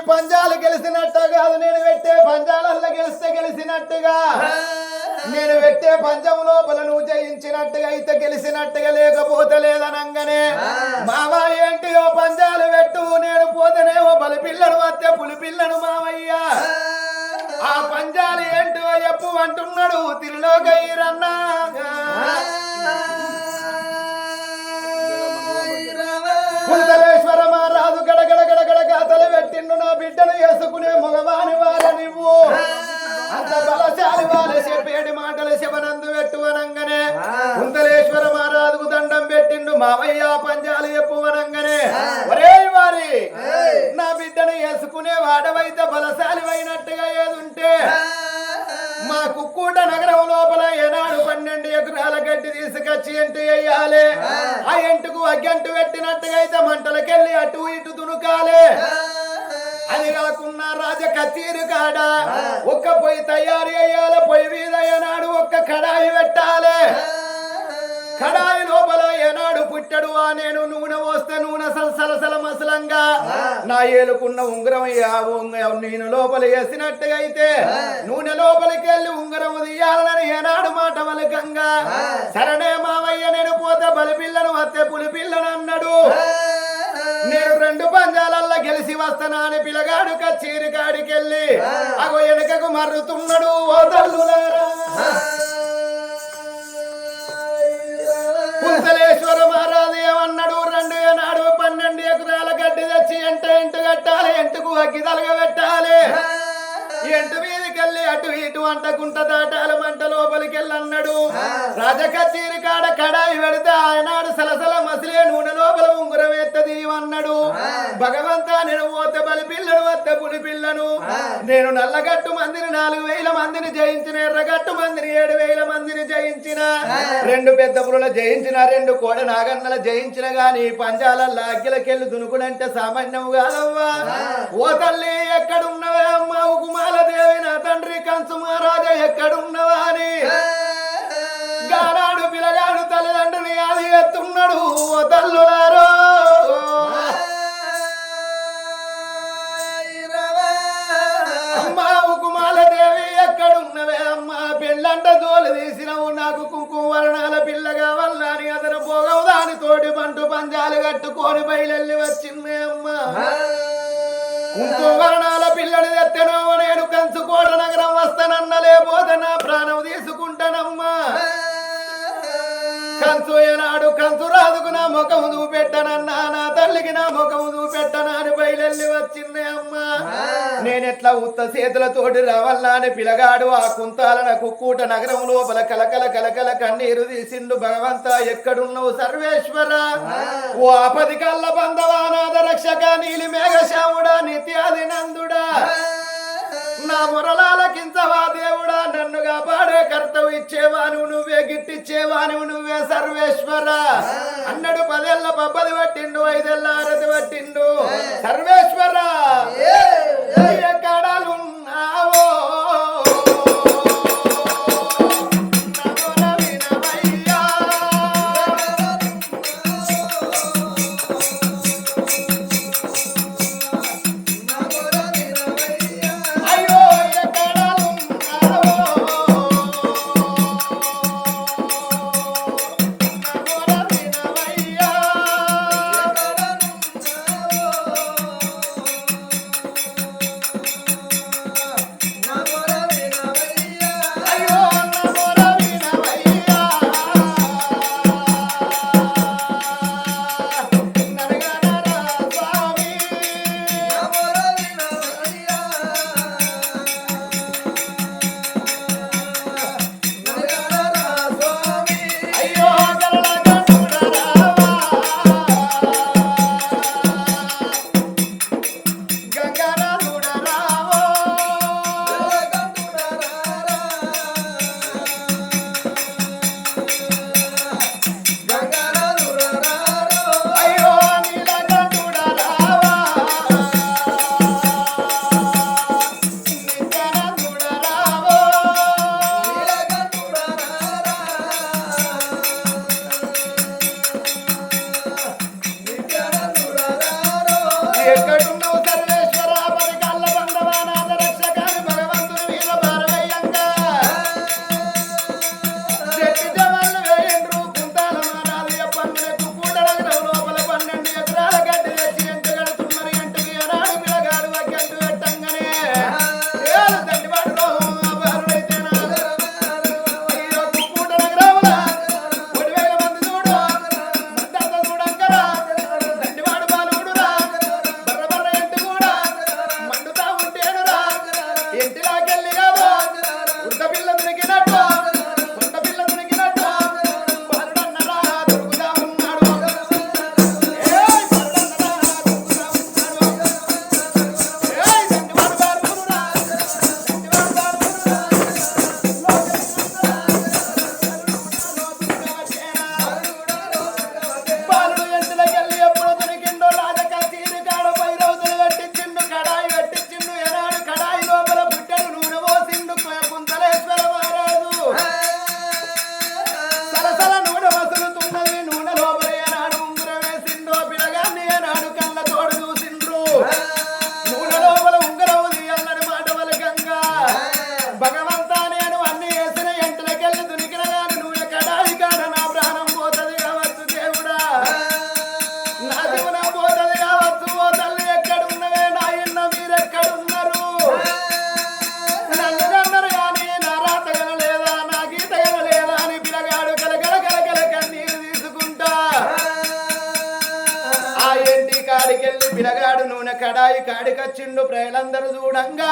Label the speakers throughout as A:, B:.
A: పంజాలు గెలిచినట్టు కాదు, నేను పెట్టే పంజాలల్లో గెలిస్తే గెలిచినట్టుగా, నేను పెట్టే పంచం లోపల నువ్వు జయించినట్టుగా అయితే గెలిచినట్టుగా, లేకపోతే లేదనంగానే మావా ఏంటి ఓ పంజాలు పెట్టు, నేను పోతేనేమో బలి పిల్లను వస్తే పులి పిల్లను మావయ్య, ఆ పంజాలు ఏంటో చెప్పు అంటున్నాడు తిరులోకయ్యరన్నా. కుంతలేశ్వర మహారాజు గడగడ గడగడ గాతలు పెట్టిండు, నా బిడ్డను వేసుకునే మగవాని వాళ్ళ నువ్వు అంత బలశాలి వాళ్ళ చెప్పేటి మాటలు శివనందు పెట్టు అనంగానే కుంతలేశ్వర మహారాజుకు దండం పెట్టిండు, మావయ్య పంజాలు చెప్పు అనంగానే ఒరే వారి నా బిడ్డను వేసుకునే వాడవైతే బలశాలి అయినట్టుగా ఏదుంటే మా కుక్కూట నగరం లోపల ఏనాడు 12 ఎకరాల గడ్డి తీసుకొచ్చి ఎంటు వేయాలి, ఆ ఎంటుకు అగ్గంటు పెట్టినట్టుగా అయితే మంటలకెళ్ళి అటు ఇటు దునుకాలి, అది కాకుండా రాజ కచేరి కాడ ఒక్క పొయ్యి తయారు చేయాలి, పొయ్యి మీద ఏనాడు ఒక్క కడాయి పెట్టాలి, కడాయి లోపల ఏనాడు పుట్టడు ఆ నేను నూనె పోస్తే నూనె సలసల మసలంగా నా ఏలుకున్న ఉంగరం నేను లోపల వేసినట్టుగా అయితే నూనె లోపలికి వెళ్ళి ఉంగరం తీయాలని ఏనాడు మాట వలకంగా సరనే మావయ్య నేను పోతే బలిపిల్లను వస్తే పులిపిల్లను అన్నాడు, నేను 2 పంజాలల్లో గెలిచి వస్తానా అని పిల్లగాడు కచేరి కాడికెళ్ళి అగో వెనకకు మర్రుతున్నాడు. ఓ తల్లులారా కుంతలేశ్వర మహారాజు ఏమన్నాడు, 2 ఏనాడు 12 ఎకరాల గడ్డి తెచ్చి ఎంటు కట్టాలి, ఎంటుకు అగ్గి తలగబెట్టాలి, ఎంటు మీదకెళ్ళి అటు ఇటు అంటకుంట దాటాలి, మంట లోపలికి వెళ్ళన్నాడు. రాజకచేరి కాడ కడాయి పెడితే ఆయనాడు సలసల మసిలే నూనె లోపల ఉంగురం ఎత్తది అన్నాడు. భగవంతా నేను పోతే బలి పిల్లను వస్తే పులి పిల్లను, నేను నల్లగట్టు మందిని 4000 మందిని జయించిన, ఎర్రగట్టు మందిని 7000 మందిని జయించిన, 2 పెద్ద పులుల జయించిన, 2 కోడ నాగన్నల జయించిన గాని పంజాలల్లో అగ్గిలకెళ్ళి దునుకుడంటే సామాన్యం కాదవ్వా. ఓ తల్లి ఎక్కడున్నవే అమ్మా ఉకుమాల దేవి, నా తండ్రి కంసు మహారాజా ఎక్కడున్నవా అని గానాడు పిలగాడు తల్లిదండ్రుని అది ఎత్తున్నాడు. ఓ తల్లులారో అమ్మా ఉకుమాల దేవి ఎక్కడున్నవే అమ్మా, పెళ్ళంట జోలు తీసినవు, నాకు కుంకుమ వర్ణాల పిల్ల కావాలని అని అతను పోగవు దాని తోటి పంటు పంజాలు కట్టుకొని బయలెళ్ళి వచ్చిందే అమ్మా. కుంకుమ వర్ణాల పిల్లడు తెత్తనో నేను కంచుకోట నగరం వస్తానన్న, లేకపోతే నా ప్రాణం తీసుకుంటానమ్మా. కంచు ఏనాడు కంచు రాదుకు నా ముఖము చూపెట్టనన్నా, నా తల్లికి నా ముఖము చూపెట్టనా అని బయలెళ్ళి వచ్చింది అమ్మా. నేనెట్లా ఉత్త చేతులతోటి రావాలా అని పిలగాడు ఆ కుంతాలన కుక్కూట నగరం లోపల కలకల కలకల కన్నీరు తీసిండు. భగవంతా ఎక్కడున్నావు సర్వేశ్వర, ఓ ఆపది కల్ల బంధవానాథ రక్షక నీలి మేఘశ్యాముడా నిత్యాది నందుడా, నా మొరలాలకించవా దేవుడా, నన్ను కాపాడే కర్తవు ఇచ్చేవాను నువ్వే, గిట్టిచ్చేవాను నువ్వే సర్వేశ్వర అన్నాడు. 10 ఏళ్ల పబ్బది పట్టిండు, 5 ఏళ్ల ఆరతి పట్టిండు. సర్వేశ్వర ఎక్కడాలున్నావో ఎక్కడున్నావు సర్వేశ్వర కాడికెళ్ళి పిలగాడు నూనె కడాయి కాడికొచ్చిండు ప్రజలందరూ చూడంగా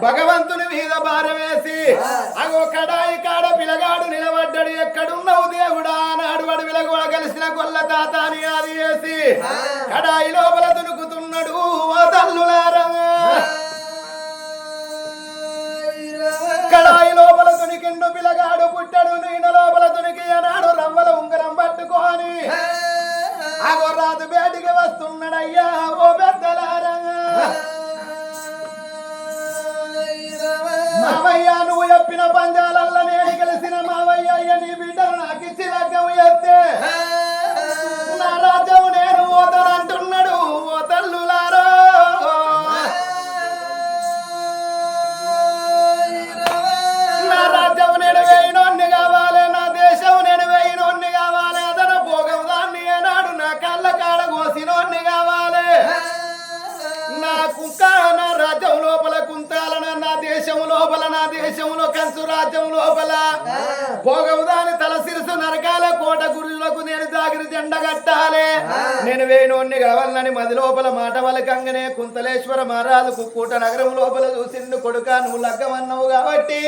A: భగవంతుని మీద భారం వేసి అగో కడాయి కాడ పిలగాడు నిలబడ్డాడు ఎక్కడున్నావు దేవుడా నాడు అడవిలో కూడా కలిసిన గొల్ల తాత అని అది వేసి కడాయి లోపల దునుకుతున్నాడు ఓ తల్లులారా కడాయి లోపల దునికిండు పిలగాడు పుట్టాడు నేను లోపల దునికి అన్నాడు రవ్వల ఉంగరం పట్టుకొని అగో రాజు బయటికి వస్తున్నాడయ్యా ఓ పెద్దలారా మావయ్య నువ్వు చెప్పిన పంజాలల్ల నేను కలిసిన మావయ్య అయ్య నీ బిడ్డను నాకు ఇచ్చి లగ్గం చేస్తే నా రాజ్యం నేను పోతానంటున్నాడు ఓ తల్లులారా నా రాజ్యం నేను వేయినోన్ని కావాలి నా దేశం నేను వేయినోన్ని కావాలి అదన భోగం దాన్ని ఏనాడు నా కళ్ళ కాడ కోసినోన్ని కావాలి నా కుక్క నా రాజ్యం లోపల కుంతాలన నా దేశం లోపల నా దేశంలో కంచు రాజ్యం లోపల భోగం దాని తల సిరుసు నరకాల కోట గురులకు నేను జాగిరి జెండ కట్టాలి నేను వేణోన్ని కావాలని మది లోపల మాట వలకంగానే కుంతలేశ్వర మహారాజు కుక్కూట నగరం లోపల చూసిండు కొడుక నువ్వు లగ్గమన్నావు కాబట్టి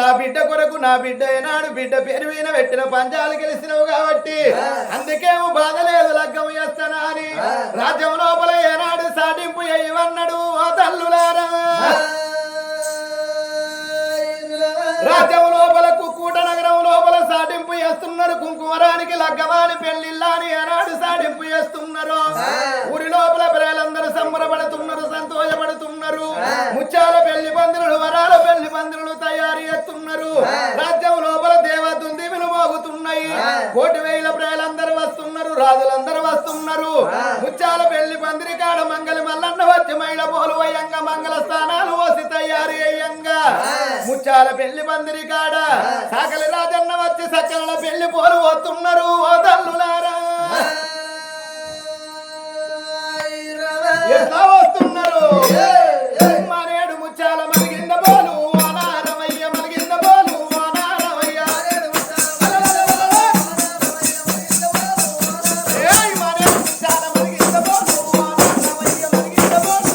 A: నా బిడ్డ కొరకు నా బిడ్డ ఏనాడు బిడ్డ పేరు మీద పెట్టిన పంచాలు గెలిచినవు కాబట్టి అందుకేమో బాధ లేదు లగ్గం చేస్తానా అని రాజ్యం లోపల ఏనాడు సాటింపు చేయమన్నాడు ఆ తల్లులారా రాజ్యం లోపల కుక్కూట నగరం లోపల సాటింపు చేస్తున్నారు కుంకుమరానికి లగ్గమాని పెళ్లిళ్ళని ఏనాడు సాటింపు చేస్తున్నారు ఊరి లోపల ప్రజలందరూ సంబరపడుతున్నారు సంతోషపడుతున్నారు ముత్యాల పెళ్లి పందిరులు వరాల పెళ్లి పందిరులు తయారు చేస్తున్నారు రాజ్యం లోపల దేవదుందివిలు మోగుతున్నాయి 1,000 ప్రజలందరూ వస్తున్నారు రాజులందరూ వస్తున్నారు ముత్యాల పెళ్లి పందిరి కాడ మంగళ మల్లన్న వచ్చి మైల పోలు అయ్యంగా మంగళ స్థానాలు పోసి తయారు అయ్యంగా ముత్యాల పెళ్లి పందిరి కాడ సాకలి రాజన్న వచ్చి సకల పెళ్లి పోలు వస్తున్నారు ఓ తల్లులారా ఎట్లా వస్తున్నారు మారేడు ముత్యాల మరిగింద పోలు అనారమయ్య మరిగింద పోలు అనారమయ్య మారేడు ముత్యాల మరిగింద పోలు అనారమయ్య మరిగింద పోలు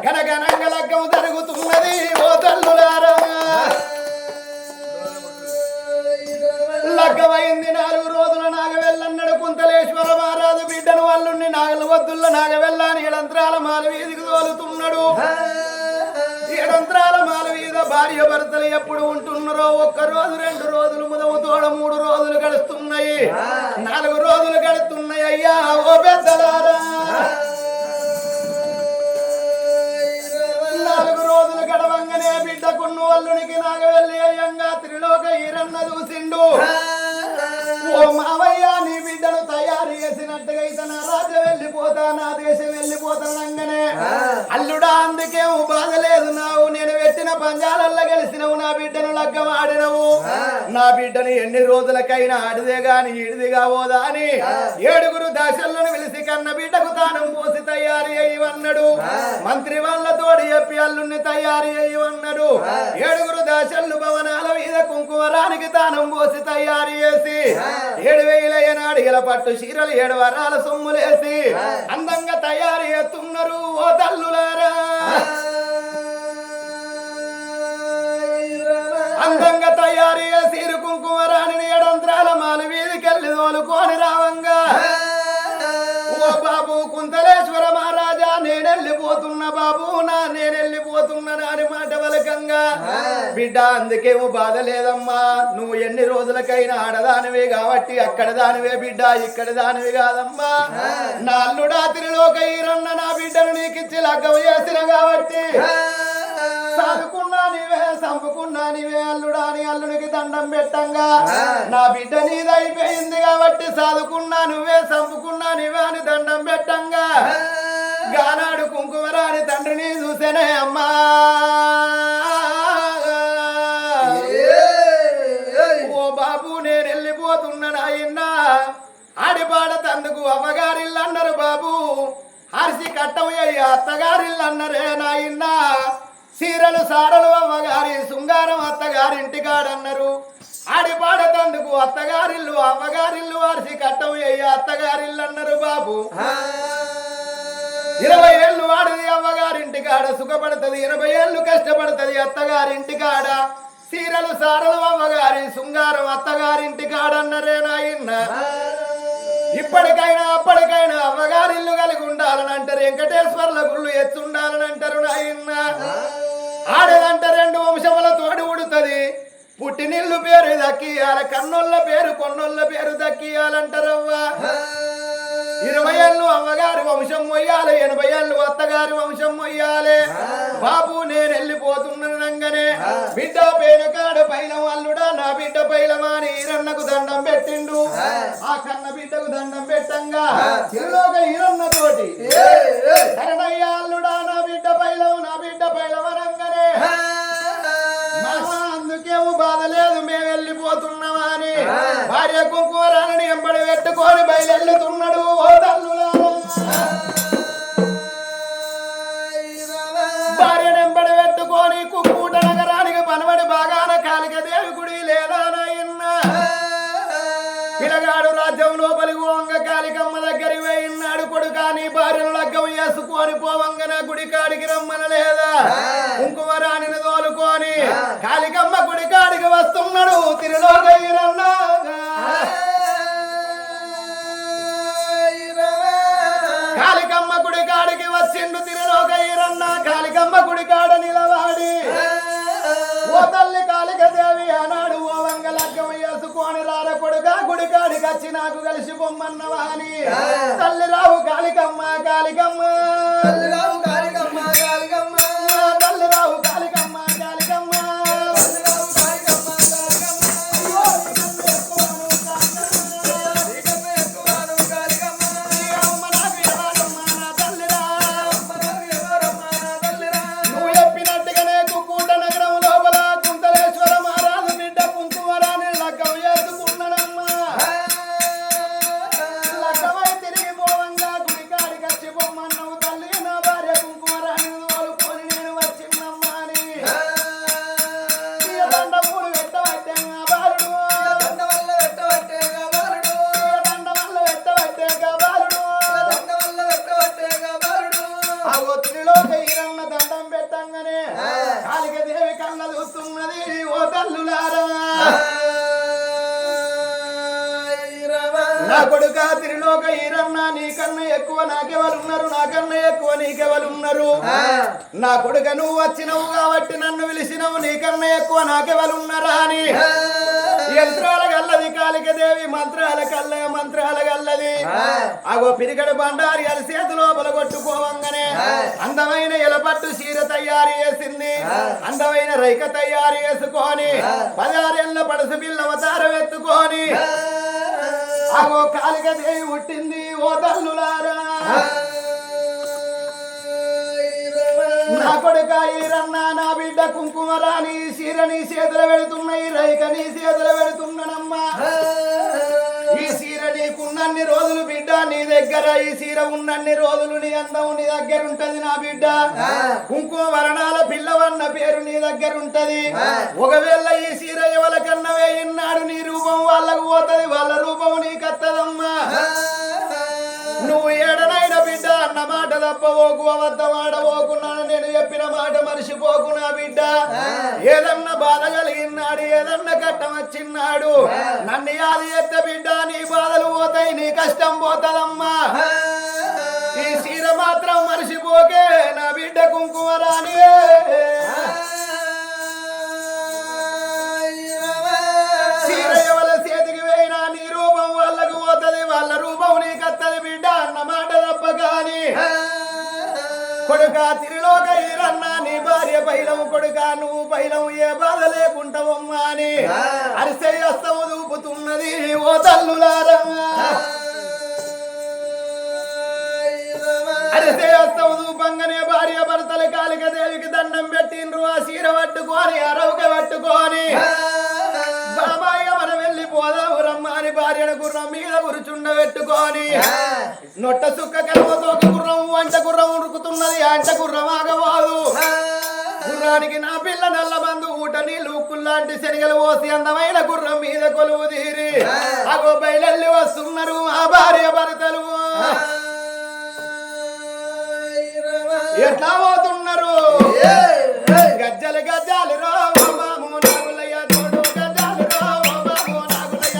A: గనగనంగ లగ్గం జరుగుతున్నది ఓ తల్లులారా లగ్గమైంది 4 రోజుల నాగవెల్లన్నాడు కుంతలేశ్వర మహారాజు బిడ్డను అల్లుణ్ణి నాగల వద్దుల్ల నాగవెల్లాని ఏడంత్రాల మాల వీధికి తోలుతున్నాడు ఏడంత్రాల మాల వీధ భార్య భర్తలు ఎప్పుడు ఉంటున్నారో 1 రోజు 2 రోజులు ముదవు తోడ 3 రోజులు గడుస్తున్నాయి 4 రోజులు గడుస్తున్నాయి అయ్యా ఓ పెద్దలారా 4 రోజులు గడవంగానే బిడ్డకున్ను అల్లునికి నాగవెల్లి అయ్యంగా త్రిలోక ఈరన్న చూసిండు ఓ మావయ్య నీ బిడ్డను తయారు చేసినట్టుగా అయితే నా రాజ్యం వెళ్ళిపోతా నా దేశం వెళ్ళిపోతానంగానే అల్లుడా అందుకేమో బాధ లేదు నావు నేను లగ్గం ఆడినవు నా బిడ్డని ఎన్ని రోజులకైనా ఆడిదే గాని ఈడిదిగా పోదా అని 7 దాసలను పిలిచి కన్న బిడ్డకు తానం పోసి తయారు అయ్యవన్నాడు మంత్రి వాళ్ళతోడి చెప్పి అల్లుని తయారు అయ్యవన్నాడు 7 దాసలు భవనాల మీద కుంకుమరానికి తానం పోసి తయారు చేసి 7,000 అడిగల పట్టు చీరలు 7 వరాల సొమ్ములేసి అందంగా తయారు చేస్తున్నారు ఓ తల్లులారా అందంగా తయారు చేసి కుంకుమరాణిని 7 అంతరాల మాలు వీధికెళ్ళి తోలుకొని రావంగా ఓ బాబు కుంతలేశ్వర మహారాజా నేనెళ్ళిపోతున్నా బాబు నేనెళ్ళిపోతున్నా అని మాట వలకంగా బిడ్డ అందుకేమో బాధ లేదమ్మా నువ్వు ఎన్ని రోజులకైనా ఆడదానివే కాబట్టి అక్కడ దానివే బిడ్డ ఇక్కడ దానివి కాదమ్మా నా అల్లుడా తిరులోక ఈరన్న నా బిడ్డను నీకిచ్చి లగ్గం చేసిన కాబట్టి సాదుకున్నా నీవే సంపుకున్నా నీవే అల్లుడా అని అల్లుడికి దండం పెట్టంగా నా బిడ్డ నీదైపోయింది కాబట్టి సాదుకున్నా నువ్వే సంపుకున్నా నీవే అని దండం పెట్టంగా గానాడు కుంకుమరాని తండ్రిని చూసేనే అమ్మా ఓ బాబు నేను వెళ్ళిపోతున్నా నాయన్నా ఆడిపాడ తందుకు అమ్మగారిల్లు అన్నారు బాబు హర్సి కట్టవయ్య అత్తగారిల్లు అన్నరే నాయన్నా చీరలు సారలు అమ్మగారి శృంగారం అత్తగారింటికాడన్నారు ఆడిపాడతందుకు అత్తగారిల్లు అమ్మగారిల్లు వారిసి కట్టవు అయ్యా అత్తగారిల్లు అన్నారు బాబు 20 ఏళ్ళు వాడిది అమ్మగారింటికాడ సుఖపడుతుంది 80 ఏళ్ళు కష్టపడుతుంది అత్తగారింటికాడ చీరలు సారలు అమ్మగారి శృంగారం అత్తగారింటికాడన్నరే నాయన్న ఇప్పటికైనా అప్పటికైనా అమ్మగారిల్లు కలిగి ఉండాలని అంటారు వెంకటేశ్వర్ల గుళ్ళు ఎత్తుండాలని అంటారు నాయన్న ఆడేదంటే 2 వంశముల తోడు ఉడుతుంది పుట్టినిల్లు పేరు దక్కియాల కన్నోళ్ళ పేరు కొన్నోళ్ళ పేరు దక్కియాలంటారవ్వా 20 ఏళ్ళు అమ్మగారి వంశం మొయ్యాలి 80 ఏళ్ళు అత్తగారి వంశం మొయ్యాలి బాబు నేను వెళ్ళిపోతున్నానంగానే బిడ్డ పేనకాడ పైలం అల్లుడా నా బిడ్డ పైలమాని ఈరన్నకు దండం పెట్టిండు ఆ కన్న బిడ్డకు దండం పెట్టంగా తిరులోక ఈరన్న తోటి శరణయ్య అల్లుడా నా బిడ్డ పైలమనంగానే అందుకేమో బాధ లేదు మేము వెళ్ళిపోతున్నామా అని భార్య కుంకుమరాని ఎంబడి పెట్టుకొని బయలుతున్నాడు ఓ తల్లులారా భార్యను ఎంబడి పెట్టుకొని కుక్కూట నగరానికి పనబడి బాగాన కాళికాదేవి గుడి లేదా నాయన్న పిల్లగాడు రాజ్యం లోపలికి పోవంగ కాళికమ్మ దగ్గరికి పోయినాడు కొడుకాని భార్యను లగ్గం చేసుకొని పోవంగన గుడి కాడికి రమ్మన లేదా కుంకుమరాణిని తోలుకొని కాళికమ్మ గుడి కాడికి వస్తున్నాడు తిరులోక ఈరన్న కాళికమ్మ గుడి కాడికి వచ్చిండు తిరులోక ఈరన్న కాళికమ్మ గుడి కాడ నిలవాడి ఓ తల్లి కాళికాదేవి ఆనాడు ఓ వంగ లగ్గం చేసుకొని రార కొడుగా గుడి కాడికి వచ్చి నాకు కలిసి పొమ్మన్నవా అని తల్లి రావు కాళికమ్మ కాళికమ్మ తల్లి రావు కాళికమ్మ కాళికమ్మ తల్లి రావు కాళికమ్మ కాళికమ్మ నా కొడుకా తిరులోక ఈరన్న నీకన్నా ఎక్కువ నాకెవరున్నారు నాకన్నా ఎక్కువ నీకెవరున్నారు నా కొడుక నువ్వు వచ్చినవు కాబట్టి నన్ను పిలిచినవు నీకన్నా ఎక్కువ నాకెవరున్నారా అని యంత్రాల గల్లది కాళికాదేవి మంత్రాల గల్లది అగో పిరిగడు బండారి అది చేతి లోపల కొట్టుకోవంగానే అందమైన ఎలపట్టు చీర తయారు చేసింది అందమైన రైక తయారు చేసుకొని 16 ఏళ్ల పడసు పిల్ల అవతారం ఎత్తుకొని అగో కాళికాదేవి పుట్టింది ఓ తల్లులారా నా కొడుక ఈరన్నా నా బిడ్డ కుంకుమరాని సీర నీ చేతులు పెడుతున్నాయి రైక నీ చేతులు పెడుతున్నానమ్మా ఈ సీర నీకున్నన్ని రోజులు బిడ్డ నీ దగ్గర ఈ సీర ఉన్నన్ని రోజులు నీ అందం నీ దగ్గర ఉంటది నా బిడ్డ కుంకుమ వరణాల పిల్లవన్న పేరు నీ దగ్గర ఉంటది ఒకవేళ ఈ సీర ఎవరికన్నా వేయిన్నాడు నీ రూపం వాళ్ళకు పోతది వాళ్ళ రూపం నీకత్తదమ్మా నువ్వు ఏడనైనా బిడ్డ అన్న మాట తప్పవోకు అబద్ధం ఆడబోకున్నాను నేను చెప్పిన మాట మరిచిపోకు నా బిడ్డ ఏదన్నా బాధ కలిగినాడు ఏదన్నా కట్టం వచ్చిన్నాడు నన్ను యాది ఎత్త బిడ్డ నీ బాధలు పోతాయి నీ కష్టం పోతదమ్మా ఈ సీర మాత్రం మరిచిపోకే నా బిడ్డ కుంకుమరాని సీర ఎవల చేతికి వేయినా నీ రూపం వాళ్ళకు పోతది వాళ్ళ రూపం నీకత్తది బిడ్డ అన్న మాట తప్ప కాని కొడుక తిరిలోక ఈరన్నా నీ భార్య పైలం కొడుక నువ్వు పైలం ఏ బాధ లేకుంటావమ్మా అని అరిసే అస్తము దూపుతున్నది ఓ తల్లులారమ్మా అరిసే అస్తము దూపంగానే భార్య భర్తల కాలిక దేవికి దండం పెట్టిండ్రు ఆ సీర పట్టుకొని అరవుక పట్టుకొని బాబాయ్య మనం వెళ్ళిపోదాము రమ్మని భార్యను గుర్రం మీద కూర్చుండ పెట్టుకొని నొట్ట సుక్క కలమతో ఒక గుర్రం అంట గుర్రం ఉడుకుతున్నది అంట గుర్రం ఆగవాదు గుర్రానికి నా పిల్ల నల్ల మందు ఊట నీళ్ళు ఉక్కుల్లాంటి శనిగలు పోసి అందమైన గుర్రం మీద కొలువు తీరి అగో బయలెల్లి వస్తున్నారు ఆ భార్య భర్తలు ఎట్లా పోతున్నారు గజ్జలు గజ్జాలు రావు మాము నాగులయ్య తోడు గజ్జాలు రావు మాము నాగులయ్య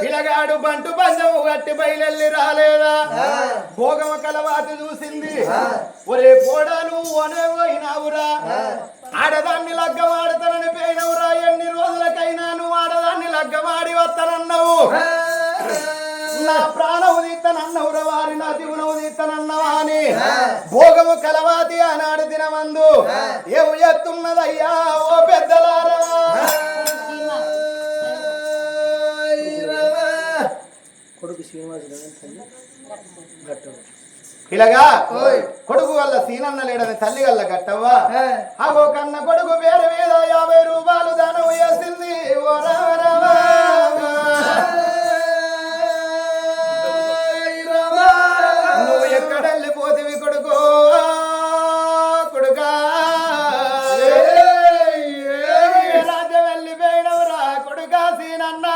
A: పిలగాడు బంటు పంజము గట్టి బయలెల్లి రాలేదా భోగమ కలవాతి చూసింది ఒరే పోడా నువ్వు అనే పోయినావురా ఆడదాన్ని లగ్గమాడతానని పోయినవురా ఎన్ని రోజులకైనా నువ్వు ఆడదాన్ని లగ్గమాడి వస్తానన్నావు నా ప్రాణము తీస్తానన్నవురా వారి నా దివునవు తీస్తానన్నవా అని భోగము కలవాతి ఆనాడు దినమందు ఏము ఎత్తున్నదయ్యా ఓ పెద్దలారా ఇలాగా కొడుకు వల్ల సీనన్న లేడని తల్లి వల్ల గట్టవ్వా అగో కన్న కొడుకు పేరు మీద 50 రూపాయలు దానం వేసింది నువ్వు ఎక్కడెళ్ళిపోతివి కొడుకు కొడుకా రాజ్యం వెళ్ళిపోయినవురా కొడుకా సీనన్నా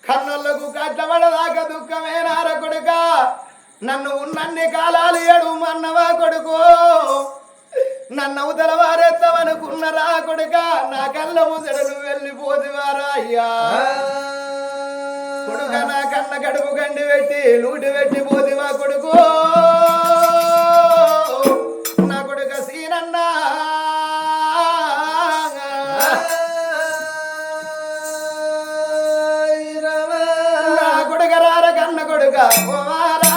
A: కన్నులకు కట్టబడదాకా నన్ను ఉన్నన్ని కాలాలు ఏడు మన్నవా కొడుకో నన్ను తెలవారెత్తవనుకున్నరా కొడుక నా కళ్ళ ముసడు నువ్వు వెళ్ళిపోతివారా అయ్యా కొడుక నా కన్న కడుపు గండి పెట్టి లూటి పెట్టి పోతివా కొడుకో నా కొడుక సీనన్నా నా కొడుక రార కన్న కొడుక కుమారా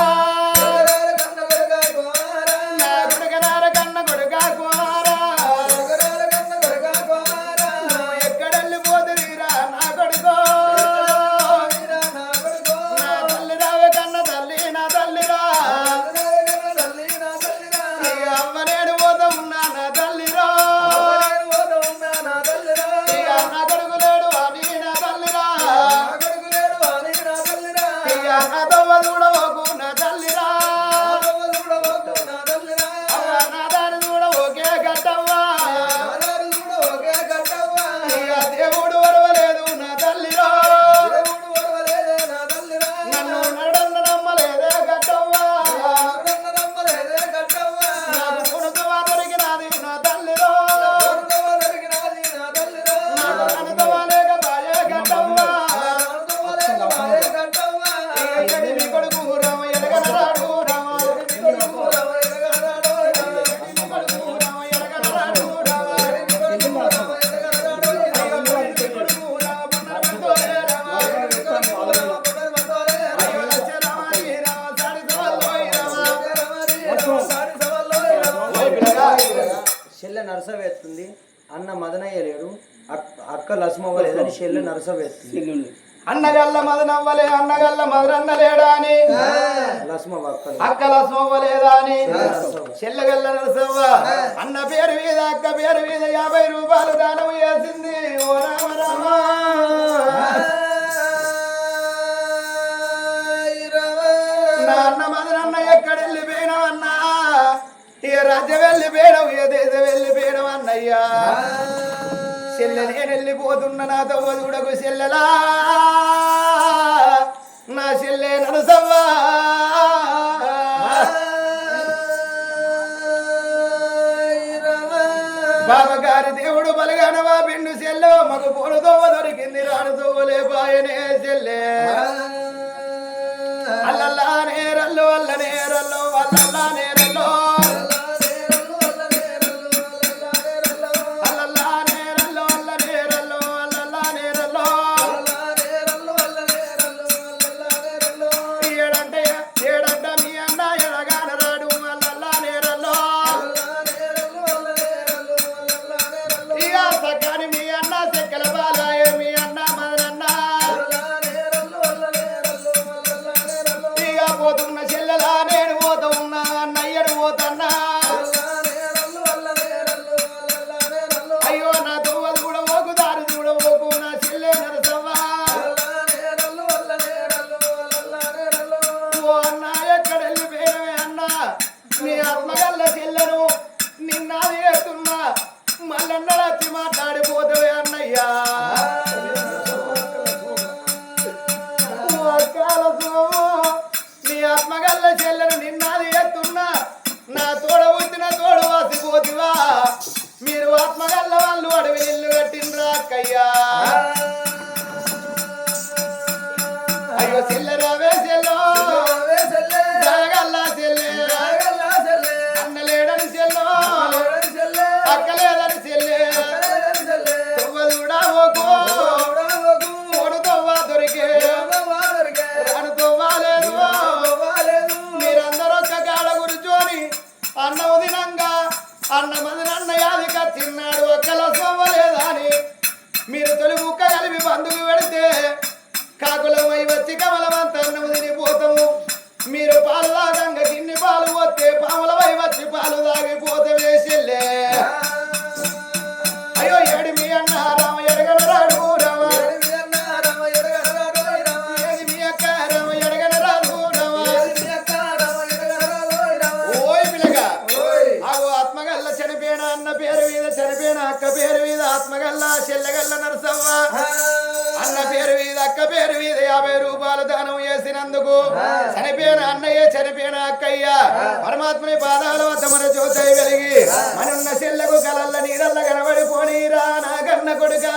B: చెల్లె నరసవేస్తుంది అన్న మదనయ్య లేడు అక్క లక్ష్మవ్వ లేదని చెల్లె నరసవేస్తుంది
A: అన్నగల్ల మదనవ్వలే అన్నగల్ల మదరన్న లేడా అని
B: లక్ష్మవ్వ
A: అక్క లక్ష్మవ్వ లేదా అని చెల్లగల్ల నరసవ్వ అన్న పేరు మీద అక్క పేరు మీద 50 రూపాయలు దానం చేసింది ఓ రామ రామ నా అన్న మదనన్న ఎక్కడ వెళ్ళిపోయినావన్నా ఏ రాజ్యం వెళ్ళిపోయావు ఏ దేశం వెళ్ళిపోయావు అన్నయ్యా చెల్లె నేను వెళ్ళిపోతున్నా నాతో వదుడకు చెల్లెలా నా చెల్లె నరసవ్వా బాబగారి దేవుడు బలగానవా బిండు చెల్లె మగ పూలతో దొరికింది రాడుతో లేపాయనే చెల్లె అల్లల్లా నేరల్లో అల్ల నేరల్లో అల్లల్లా నేరల్లో అక్క పేరు మీద 50 రూపాయలు దానం చేసినందుకు చనిపోయిన అన్నయ్య చనిపోయిన అక్కయ్య పరమాత్మని పాదాల వద్ద మన జ్యోతి వెలిగి మనున్న చెల్లకు కలల్ల నీడల్ల కనబడిపోనీరా నా కన్న కొడుకా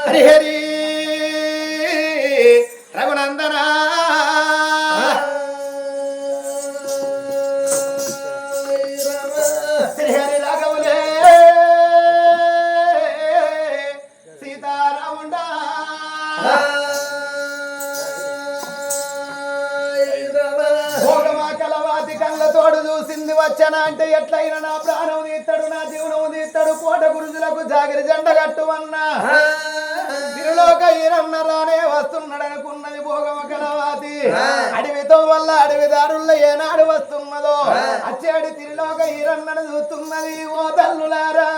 A: హరిహరి రఘునందన శ్రీహరి రాఘవులే సీతారాముండా భోగమా కలవాతి కళ్ళతోడు చూసింది వచ్చన అంటే ఎట్లయినా నా ప్రాణం తీస్తాడు నా జీవనం తీస్తాడు కోట గురుజులకు జాగిరి జెండ కట్టువన్నా తిరులోక ఈరన్న రానే వస్తున్నాడనుకున్నది భోగమ కలవాతి అడవితో వల్ల అడవిదారుల్లో ఏనాడు వస్తున్నదో అచ్చాడి తిరులోక ఈరన్నను చూస్తున్నది ఓ తల్లులారా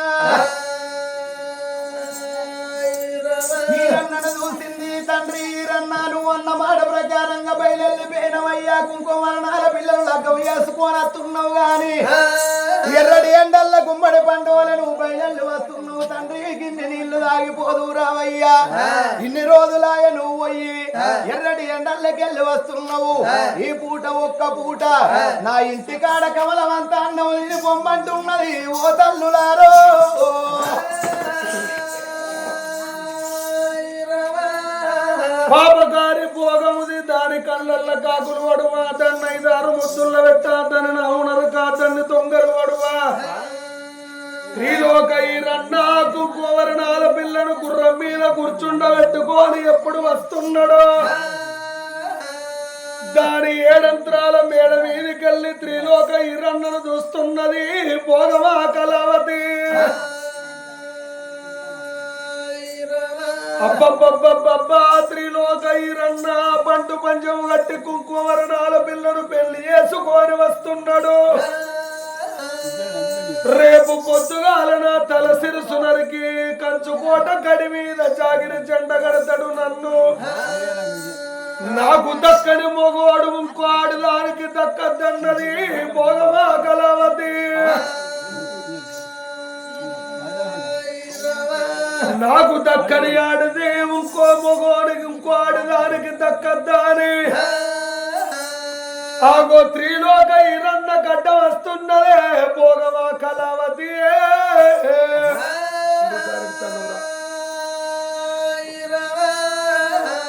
A: ఈరన్నను చూసింది తండ్రి ఈరన్న నువ్వు అన్న మాట ప్రకారంగా బయలుపోయినవయ్యా కుంకుమరణాల పిల్లలు లగ్గం వేసుకోనత్తున్నావు గాని ఎర్రడి ఎండల్ల గుమ్మడి పండుగలు నువ్వు బయలు వస్తున్నావు తండ్రి గిన్నె నీళ్లు తాగిపోదు రావయ్యా ఇన్ని రోజులాయ నువ్వు పోయి ఎర్రడి ఎండల్లకెళ్ళి వస్తున్నావు ఈ పూట ఒక్క పూట నా ఇంటి కాడ కమలమంతా అన్నం ఇది పొమ్మంటున్నది ఓ తల్లులారో
C: పాపకారి భోగముది దాని కళ్ళల్ల కాకులు వడువా దాన్ని 5-6 ముద్దుల్లో పెట్టా దాన్ని నవ్వునరు కాదని తొంగరు వడువా త్రిలోక ఈరన్నాకు గోవర్ణాల పిల్లను గుర్రం మీద కూర్చుండబెట్టుకొని ఎప్పుడు వస్తున్నాడో దాని 7 అంతరాల మేడ మీదకెళ్ళి త్రిలోక ఈరన్నను చూస్తున్నది భోగమా కళావతి అబ్బబ్బబ్బబ్బబ్బా త్రిలోక ఈరన్న పంటు పంచం గట్టి కుంకుమరణాల పిల్లను పెళ్లి చేసుకొని వస్తున్నాడు రేపు పొద్దుగాల నా తల సిరుసు నరికి కంచుకోట గడి మీద జాగిరి జెండ కడతాడు నన్ను నాకు దక్కని మొగోడు ఇంకో ఆడదానికి దక్కద్దన్నది భోగమా కళావతి నాకు దక్కని ఆడదే ఇంకో మొగోడికి ఇంకో ఆడదానికి దక్కద్దాని ఆగో త్రిలోక ఈరన్న గడ్డ వస్తున్నదే భోగమా కళావతి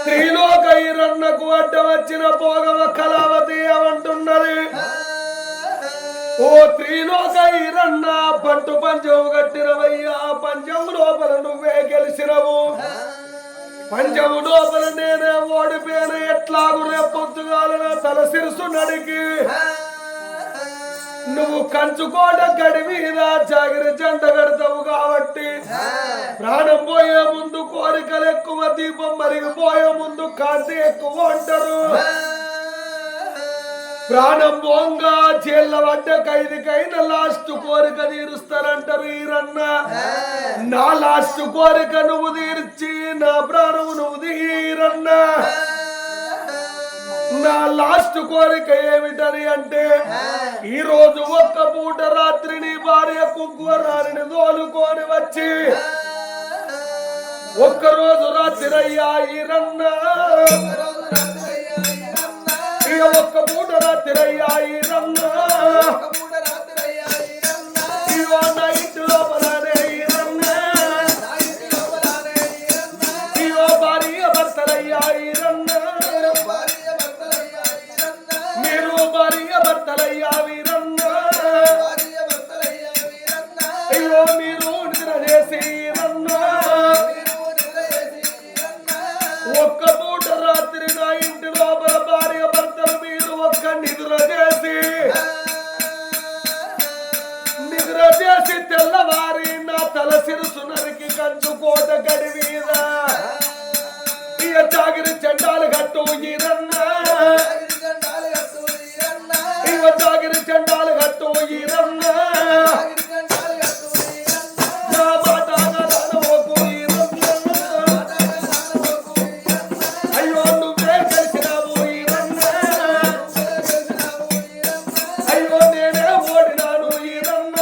C: త్రిలోక ఈరన్నకు అడ్డ వచ్చిన భోగమ కళావతి అవంటున్నది ఓ త్రిలోక ఈరన్న పంటు పంచం కట్టినవయ్యా పంచం లోపల నువ్వే గెలిచినవు పంచము లోపల నేనే ఓడిపోయిన ఎట్లాగు రేపొద్దుగాల నా తల సిరుసు నడికి నువ్వు కంచుకోట గడి మీద జాగిరి జెండ కడతావు కాబట్టి ప్రాణం పోయే ముందు కోరికలు ఎక్కువ దీపం మరిగిపోయే ముందు కాంతి ఎక్కువ అంటారు ప్రాణం పోంగా జైళ్ళ పడ్డ ఖైదీకైనా లాస్ట్ కోరిక తీరుస్తారంటారు ఈరన్న నా లాస్ట్ కోరిక నువ్వు తీర్చి నా ప్రాణం నువ్వు తీరన్న నా లాస్ట్ కోరిక ఏమిటని అంటే ఈ రోజు ఒక్క పూట రాత్రి నీ భార్య కుంకుమరాణిని తోలుకొని వచ్చి ఒక్కరోజు రాత్రి అయ్యా ఈరన్న ఒక్క పూట రాత్రి అయ్యా ఈరన్న ఇవో నా ఇంటి లోపలనే ఈరన్న ఇవో భార్య భర్తలయ్యా ఈరన్న మీరు భార్య భర్తలయ్యా వీరన్న ఇవో మీరు నిద్ర చేసి ఈరన్న ఒక్క పూట రాత్రి నా ఇంటి లోపల భార్య భర్తలు మీరు ఒక్క నిద్ర చేసి తెల్లవారి నా తల సిరుసు నరికి కంచుకోట గడి మీద ఇక జాగిరి చెండాలు కట్టు ఈరన్న ఇక జాగిరి చెండాలు కట్టు ఈరన్న నా మాట నడవకు ఈరన్న అయ్యో నువ్వే కలిసినావు ఈరన్న అయ్యో నేనే ఓడినాను ఈరన్న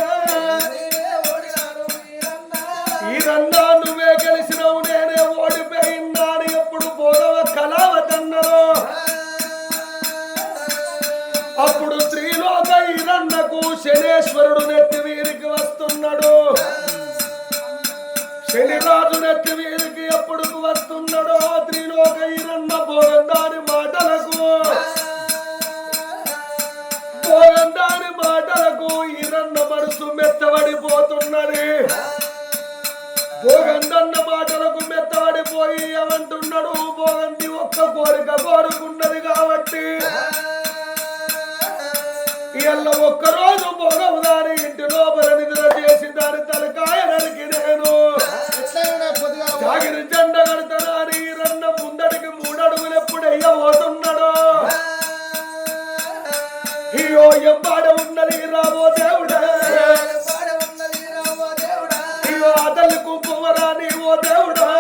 C: ఈరన్న శనేశ్వరుడు నెత్తి వీరికి వస్తున్నాడు. శనిరాజు నెత్తి వీరికి ఎప్పుడు వస్తున్నాడో త్రిలోక ఈరన్న భోగందాని మాటలకు ఈరన్న మనసు మెత్తబడిపోతున్నది. భోగందన్న మాటలకు మెత్తబడిపోయి ఏమంటున్నాడు, భోగంది ఒక్క కోరిక కోరుకున్నది కాబట్టి ఇళ్ళ ఒక్కరోజు భోగం దాని ఇంటి లోపల నిద్ర చేసి దాని తలకాయ నరికి నేను జాగిరి జెండ కడతానని ఈరన్న ముందడికి 3 అడుగులు ఎప్పుడు అయ్యబోతున్నాడో అయ్యో ఎంబాడ ఉన్నది రాబో దేవుడా, అయ్యో అతల్లి కుంకుమరాని ఓ దేవుడా,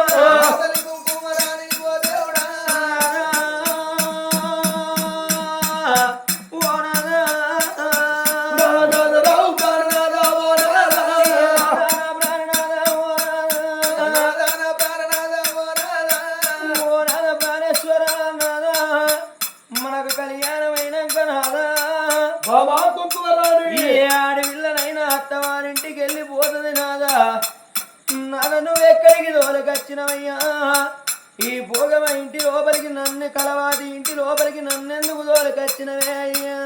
B: మనకు కళ్యాణమైనాక నాదా
C: బాబా కుంకుమరాని
B: ఏ ఆడపిల్లనైనా అత్తవారింటికి వెళ్ళిపోతుంది నాదా. నాద నువ్వు ఎక్కడికి దోలకొచ్చినవయ్యా? ఈ భోగమ ఇంటి లోపలికి నన్ను కలవాది ఇంటి లోపలికి నన్నెందుకు దోలకొచ్చినవే అయ్యా?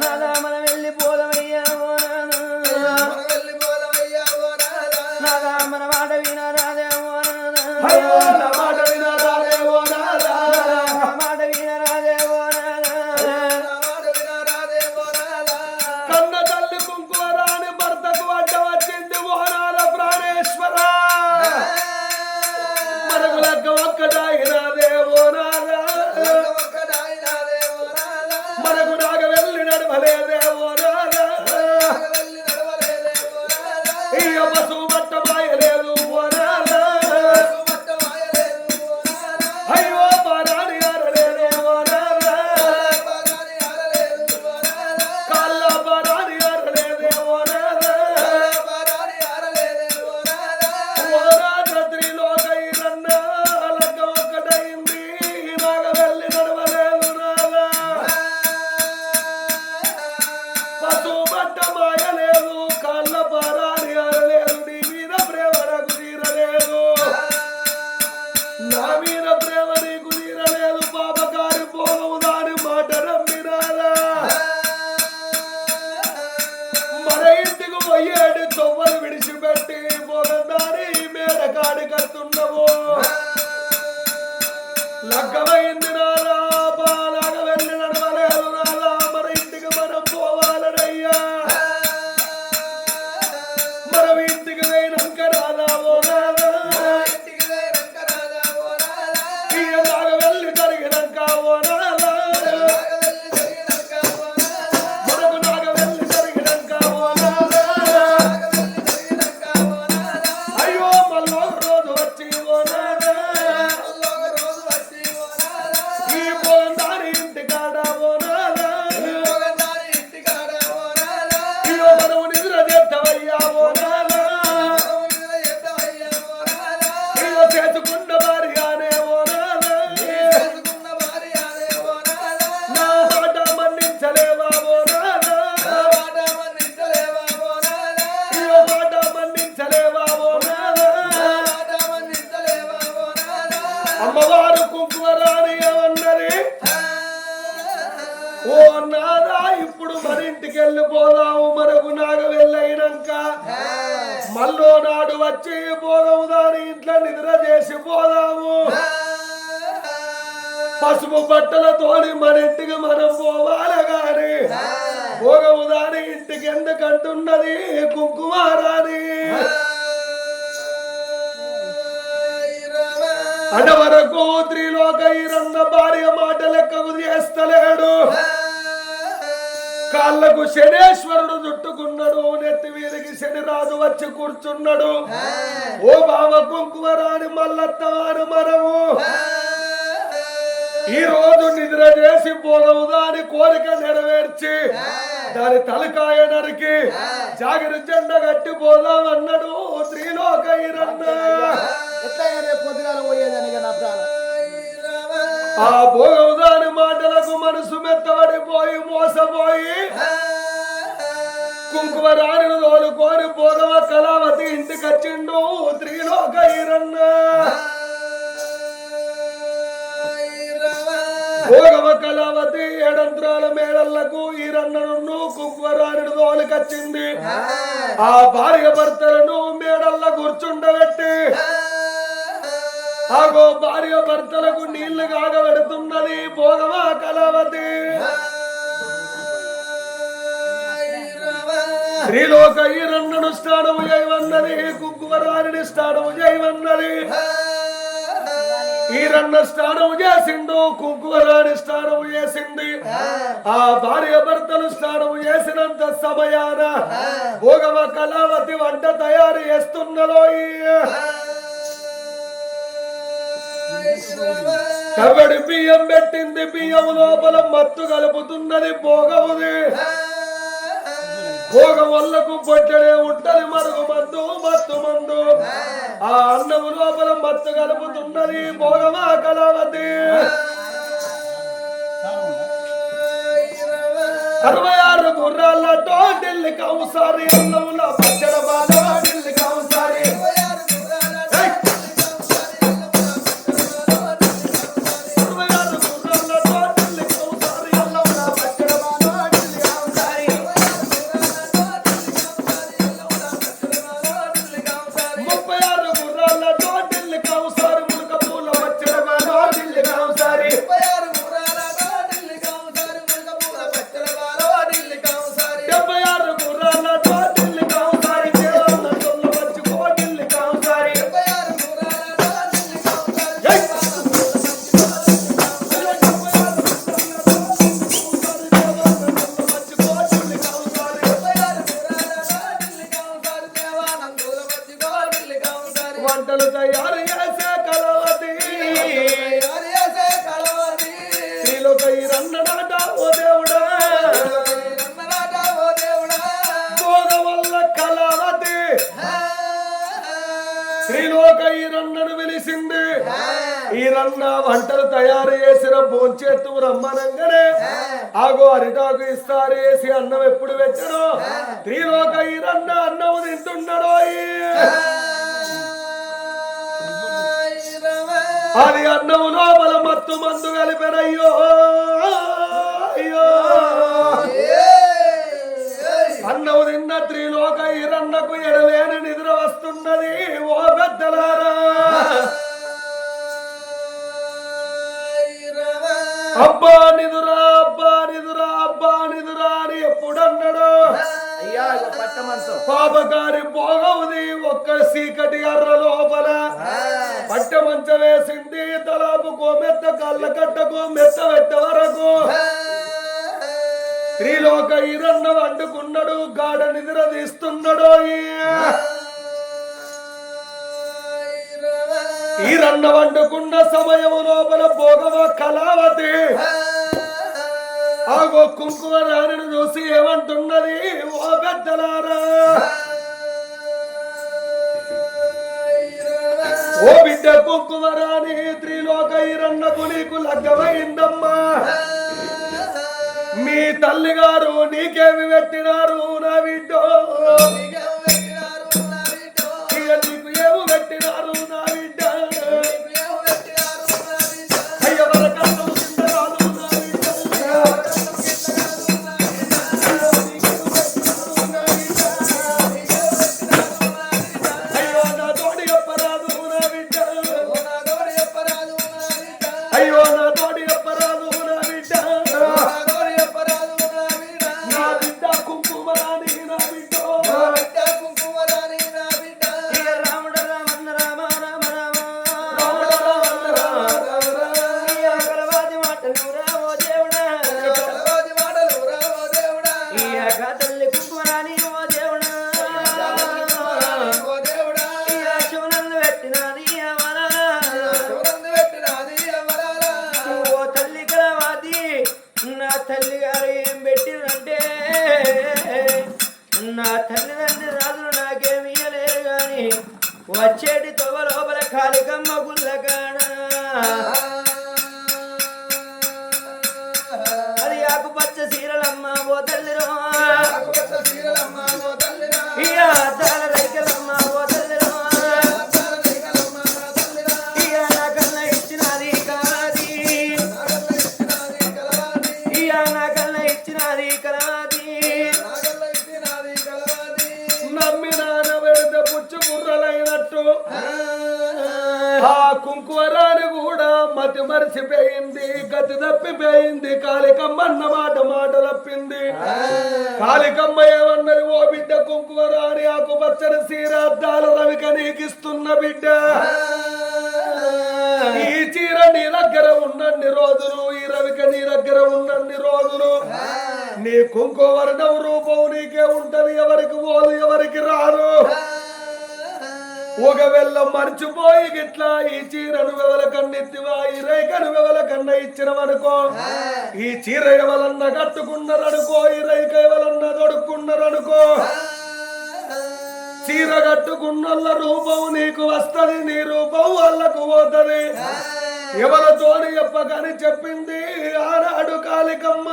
B: నాదా మనం వెళ్ళిపోదామయ్యా ఓ నాదా, మన మాట వినరాదే ఓ లగ్గమైంది నాదా, బాలాగా వెళ్ళి నడవలేదు నాదా, మన ఇంటికి మనం పోవాలనయ్యా. మనం ఇంటికి పోయినాక రాదా ఓ నాదా, ఇయ్యలాగా వెళ్ళి జరిగినాక ఓ నాదా, మనకు నాగా వెళ్ళి జరిగినాక ఓ నాదా, అయ్యో మళ్ళీ రోజు వచ్చి ఓ నాదా అమ్మవారు కుంకుమరాని ఏమన్నది, ఓ నాదా ఇప్పుడు మన ఇంటికి వెళ్ళిపోదాము, మనకు నాగ వెళ్ళయినాక మళ్ళో నాడు వచ్చి భోగము దాని ఇంట్లో నిద్ర చేసి పోదాము. పసుపు బట్టలతోని మన ఇంటికి మనం పోవాలి గాని భోగము దాని ఇంటికి ఎందుకంటున్నది కుంకుమారాని. అంతవరకు త్రిలోక ఈరన్న భార్య మాట లెక్కకు చేస్తలేడు. కాళ్ళకు శనేశ్వరుడు చుట్టుకున్నాడు, నెత్తి వీరికి శనిరాజు వచ్చి కూర్చున్నాడు. ఓ బావ కుంకుమరాని మల్లత్తవారు మనము ఈ రోజు నిద్ర చేసి భోగము దాని కోరిక నెరవేర్చి దాని తలకాయ నరికి జాగిరి జెండ కట్టి పోదాం అన్నాడు త్రిలోక ఈరన్న.
A: పొద్దుగాల పోయేదని నా ప్రాణం
C: ఆ భోగము దాని మాటలకు మనసు మెత్తబడిపోయి మోసపోయి కుంకుమ రాణిని తోలుకొని భోగమ కళావతి ఇంటికి వచ్చిండు త్రిలోక ఈరన్న భోగమ కళావతి ఏడంత్రాల మేళళ్లకు ఈరన్నను కుంకుమ రాణిని తోలుకొచ్చింది ఆ భార్య భర్తలను మేడల్ల కూర్చుండబెట్టి ఆగో భార్య భర్తలకు నీళ్లు కాగబెడుతున్నది భోగమ కళావతి శ్రీలోక ఈరన్నను స్నానము చేయమన్నది కుంకుమరాణిని స్నానము చేయమన్నది ఈరన్న స్నానము చేసిండు కుంకుమరాణి స్నానము చేసింది ఆ భార్య భర్తలు స్నానము చేసినంత సమయాన భోగమ కళావతి వంట తయారు చేస్తున్నలో కబడి బియ్యం పెట్టింది బియ్యం లోపల మత్తు కలుపుతున్నది భోగముది భోగం వల్లకు పొట్టడే ఉంటది మరుగు మందు మత్తు మందు ఆ అన్నము లోపల మత్తు కలుపుతున్నది భోగమా కళావతి 66 గుర్రాలతో ఢిల్లీ కౌసారి అన్నముల పచ్చడ బాగా ఢిల్లీ కౌసారి వంటలు తయారు చేసే కళావతి శ్రీలోక ఈరన్నడాట ఓ దేవుడా భోగ వల్ల కళావతి శ్రీలోక ఈరన్నను పిలిచింది ఈరన్న వంటలు తయారు చేసిన భోంచేత్తు రమ్మనంగానే ఆగో అరిటాకు ఇస్తారు వేసి అన్నం ఎప్పుడు పెట్టడో శ్రీలోక ఈరన్న అన్నం తింటున్నాడో అది అన్నము లోపల మత్తు మందు కలిపెనయ్యో అయ్యో అన్నము తిన్న త్రిలోక ఈరన్నకు ఎడలేని నిద్ర వస్తున్నది ఓ పెద్దలారా అబ్బా నిదురా అబ్బా నిదురా అబ్బా నిదురా అని ఎప్పుడన్నాడు పాపకారి భోగవుది ఒక్క సీకటి అర్ర లోపల పట్ట మంచ వేసింది తలాపుకో మెత్త కళ్ళ కట్టకో మెత్త పెట్ట వరకు త్రిలోక ఈరన్న వండుకున్నాడు గాఢ నిద్ర తీస్తున్నాడు ఈరన్న వండుకున్న సమయము లోపల భోగమ కళావతి ఆగో కుంకుమ రాణిని చూసి ఏమంటున్నది ఓ పెద్దలారా ఓ బిడ్డ కుంకుమ రాణి త్రిలోక ఈరన్నకు నీకు లగ్గమైందమ్మా మీ తల్లి గారు నీకేమి పెట్టినారు నా బిడ్డో ఇక నీకు ఏమి పెట్టినారు నా బిడ్డ వచ్చేటి తొవ లోపల కాలికమ్మ గుల్లగాడ
B: ఆకుపచ్చ చీరలమ్మ ఓ తల్లిరో
A: ఆకుపచ్చ చీరలమ్మ ఓ తల్లిరా
B: ఇయ అద్దాల రైకలమ్మ ఓ తల్లిరో
A: అద్దాల రేఖలమ్మ నా తల్లిరా
B: ఇయ నా కన్న ఇచ్చినది కలవాది
A: నాగల్ల ఇచ్చినాది కలవాది
B: ఇయ నా కన్న ఇచ్చినది కలవాది
A: నాగల్ల ఇచ్చినాది కలవాది
C: నమ్మి నాన్న వెళితే పుచ్చు బుర్రలైనట్టు ఆ కుంకుమరాని కూడా మతి మరిచిపోయింది గతి తప్పిపోయింది కాళికమ్మ అన్న మాట తప్పింది కాళికమ్మ ఏమన్నది ఓ బిడ్డ కుంకుమరాని ఆకుపచ్చని చీర అద్దాల రవిక నీకిస్తున్న బిడ్డ ఈ చీర నీ దగ్గర ఉన్నన్ని రోజులు ఈ రవిక నీ దగ్గర ఉన్నన్ని రోజులు నీ కుంకుమరణం రూపం నీకే ఉంటది ఎవరికి పోదు ఎవరికి రాదు ఒకవేళ మర్చిపోయి గిట్లా ఈ చీరను వెవల కన్నెత్తివా ఈ రేఖను వెవల కన్న ఇచ్చినవనుకో ఈ చీర ఎవలన్న కట్టుకున్నారనుకో ఈ రేఖ ఎవలన్న తొడుక్కున్నారనుకో చీర కట్టుకున్నోళ్ళ రూపం నీకు వస్తది నీ రూపం వాళ్ళకు పోతది ఎవరితోని చెప్పకని చెప్పింది ఆనాడు కాళికమ్మ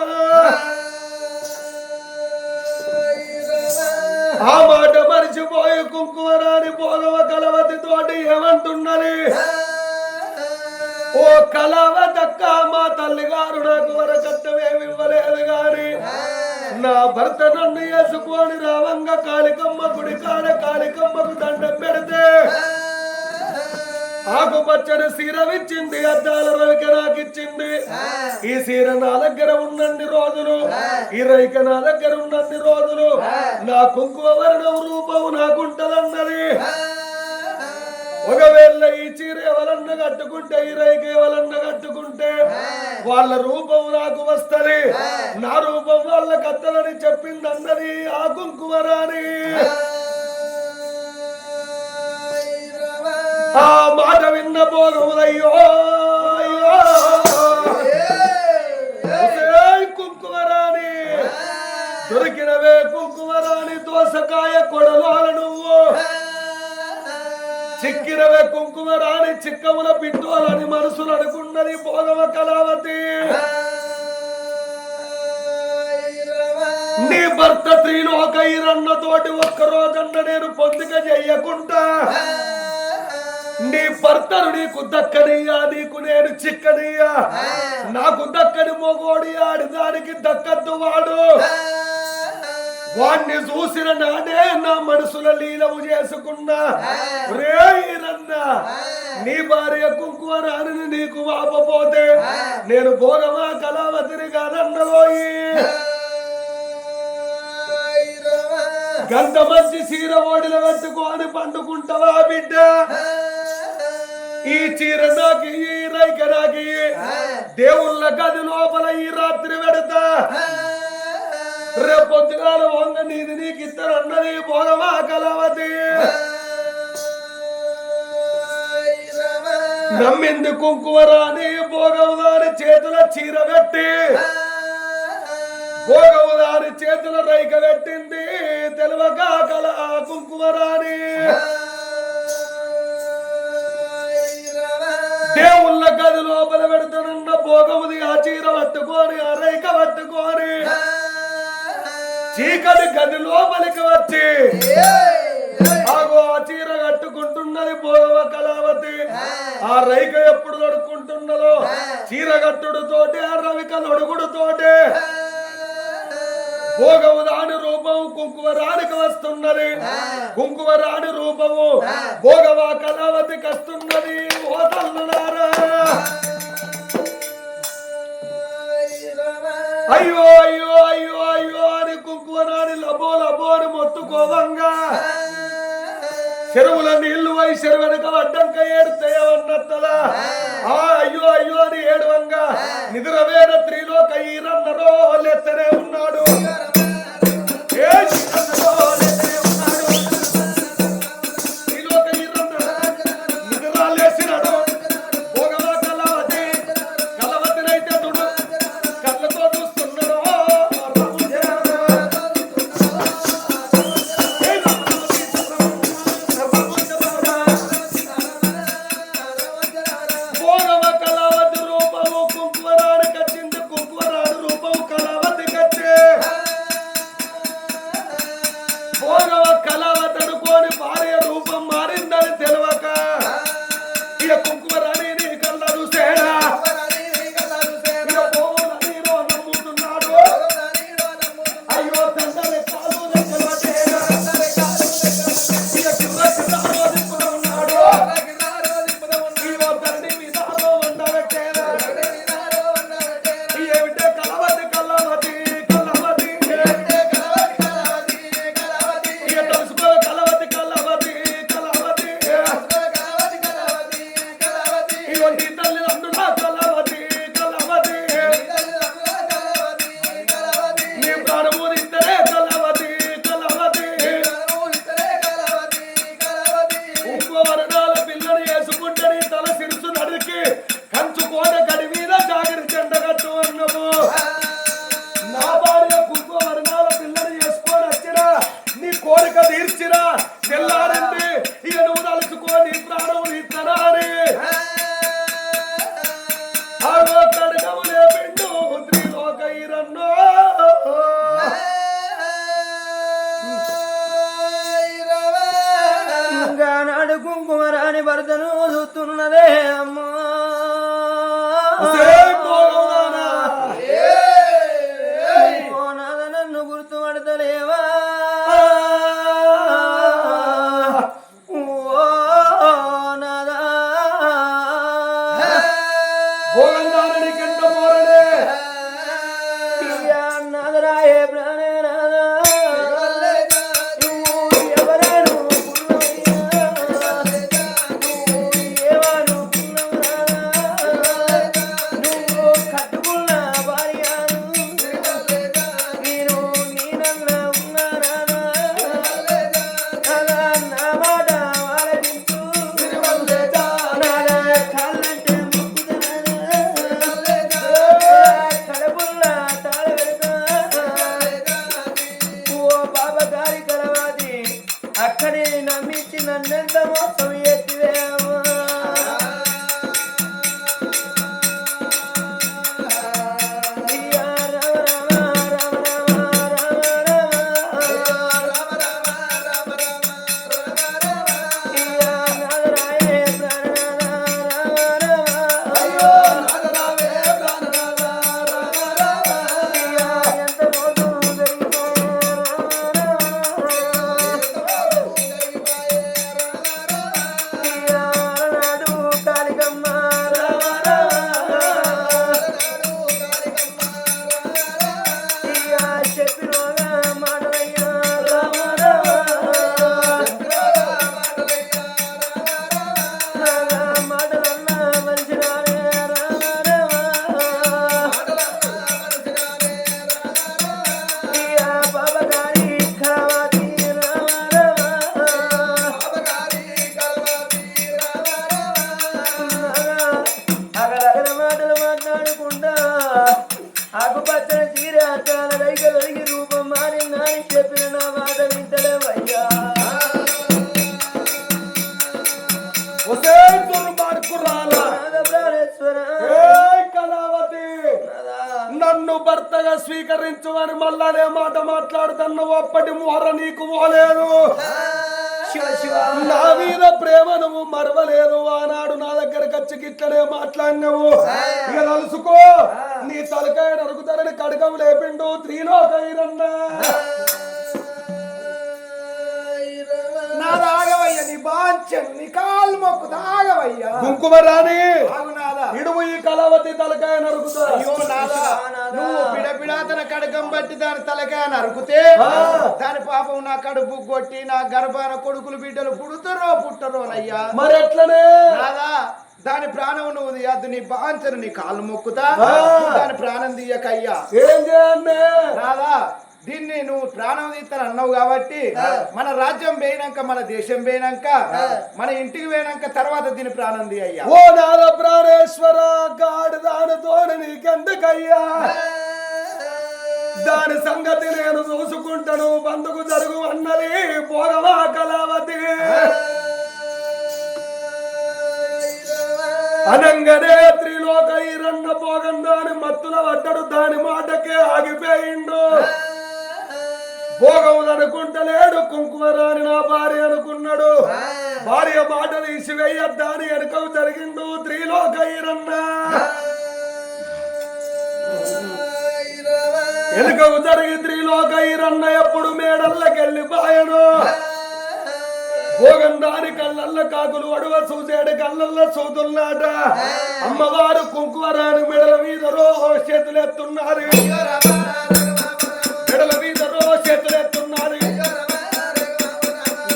C: ఆ మాట మరిచిపోయి కుంకుమరాని భోగవ కలవతి తోటి ఏమంటున్నది ఓ కలవతక్క మా తల్లిగారు నాకు వరకట్టమేమి ఇవ్వలేదు గాని నా భర్త నన్ను వేసుకొని రావంగ కాళికమ్మ గుడి కాడ కాళికమ్మకు దండం పెడితే ఆకుపచ్చని సీరవిచ్చింది అద్దాల రవిక నాకిచ్చింది ఈ సీర నా దగ్గర ఉన్నన్ని రోజులు ఈ రైక నా దగ్గర ఉన్నన్ని రోజులు నా కుంకుమ వర్ణం రూపం నాకుంటదన్నది ఒకవేళ ఈ చీర ఎవరన్న కట్టుకుంటే ఈ రైక ఎవరన్న కట్టుకుంటే వాళ్ళ రూపం నాకు వస్తది నా రూపం వాళ్ళకి అత్తదని చెప్పింది అన్నది ఆ కుంకుమరాని ఆ మాట విన్న భోగములయ్యో కుంకుమరాని దొరికినవే కుంకుమరాని దోసకాయ కొడలోల నువ్వు చిక్కినవే కుంకుమరాని చిక్కముల పిట్టోలని మనసులు అనుకున్నది భోగమ కళావతి నీ భర్త త్రిలోక ఈరన్న తోటి ఒక్క రోజన్న నేను పొందిక చెయ్యకుండా నీ భర్తను నీకు దక్కనియా నీకు నేను చిక్కనియా నాకు దక్కని మొగోడి ఆడి దానికి దక్కద్దు వాడు వాణ్ణి చూసిన నాడే నా మనసుల లీలము చేసుకున్నా రేరన్న నీ భార్య కుంకుమరాని నీకు వాపపోతే నేను భోగమా కళావతిని కాదన్నలోయి గంట మంచి చీర ఓడిలో పెట్టుకొని పండుకుంటావా బిడ్డ ఈ చీర నాకి ఈ రైక నాకి దేవుళ్ళ గది లోపల ఈ రాత్రి పెడతా రేపు పొద్దుగాల వంగ నీది నీకు ఇద్దరన్నది భోగమా కళావతి నమ్మింది కుంకుమరాని భోగవుదాని చేతుల చీర పెట్టి భోగవుదాని చేతుల రైక పెట్టింది తెలువక కళ కుంకుమరాని దేవుళ్ళ గది లోపల పెడతానన్న భోగముది ఆ చీర పట్టుకొని ఆ రైక పట్టుకొని చీకటి గది లోపలికి వచ్చి ఆగో ఆ చీర కట్టుకుంటున్నది భోగవ కళావతి ఆ రైక ఎప్పుడు తొడుక్కుంటున్నదో చీర కట్టుడు తోటి ఆ రవిక తొడుగుడు తోటి భోగము రాని రూపము కుంకుమరానికి వస్తున్నది కుంకుమరాని రూపము భోగవా కళావతికి వస్తున్నది ఓ తల్లులారా అయ్యో అయ్యో అయ్యో అయ్యో అని కుంకుమరాని లబో లబో అని మొత్తుకోవంగా చెరువుల నీళ్లు వై చెరువు వెనక అడ్డంక ఏడుతాయన్నత్తలా అయ్యో అయ్యో అని ఏడవంగా నిద్రవేద త్రిలోక ఈరన్నరో లెత్తనే ఉన్నాడు త్రిలోక ఈరన్న నిద్రలేసినాడు భోగవా కళావతి కళావతినైతే తుడు కళ్ళతో చూస్తున్నాడు భోగవ కళావతి రూపము కుంకుమరానికి వచ్చింది కుంకుమరాడు రూపము
B: భర్తను చూస్తున్నదే అమ్మా నన్ను గుర్తుపడతలేవా అక్కడే నమ్మించి నన్నెంత మోసం ఎత్తివేమా ఆకుపచ్చని చీర అద్దాల రైక వెలిగి రూపం మారి నాని చెప్పిన నా మాట వింటలేవయ్యా
C: నన్ను భర్తగా స్వీకరించు అని మళ్ళానే మాట మాట్లాడుతున్నావు అప్పటి మొహర నీకు పోలేదు నా మీద ప్రేమ నువ్వు మరవలేదు ఆనాడు నా దగ్గరకు వచ్చి గిట్లనే మాట్లాడినావు ఇక తలుసుకో నీ తలకాయ నరుకుతారని కడకం లేపిండు త్రీలోకైరన్నా
A: ఆగవయ్య నీ బాంచన్ నీ కాలు మొక్కు తాగవయ్యా
C: కుంకుమ రాని ఇడువు ఈ కళావతి తలకాయ నరుకుతా
A: అయ్యో నాదా నువ్వు పిడపిడాతన కడకం బట్టి దాని తలకాయ నరుకుతే దాని పాపం నా కడుపు కొట్టి నా గర్భాన కొడుకులు బిడ్డలు పుట్టరో అయ్యా
C: మరి ఎట్లనే
A: నాదా దాని ప్రాణం నువ్వు తీయద్దు నీ బాంచను నీ కాళ్ళు మొక్కుతా దాని ప్రాణం తీయకయ్యా
C: ఏం చేయండి
A: నాదా దీన్ని నువ్వు ప్రాణం తీస్తాను అన్నావు కాబట్టి మన రాజ్యం పోయినాక మన దేశం పోయినాక మన ఇంటికి పోయినాక తర్వాత దీని ప్రాణం తీయ్యా
C: ఓ నాద ప్రాణేశ్వర గాడి దానితో నీకెందుకయ్యా దాని సంగతి నేను చూసుకుంటాను బందుకు జరుగు అన్నది పోగవా కళావతి అనంగనే త్రిలోకైరన్న పోగం దాని మత్తుల పడ్డడు దాని మాటకే ఆగిపోయిండు భోగం అనుకుంటలేడు కుంకుమరాని నా భార్య అనుకున్నాడు భార్య మాట తీసివేయద్దాని వెనుకవు జరిగిండు త్రిలోకైరన్న వెనుకవు జరిగి త్రిలోకైరన్న ఎప్పుడు మేడల్లకెళ్ళిపోయాడు భోగం దాని కళ్ళల్ల కాకులు అడువ చూసాడు కళ్ళల్ల చూతున్నాట అమ్మవారు కుంకుమరాని మెడల మీద చేతులెత్తున్నారు మెడల మీద చేతులెత్తున్నారు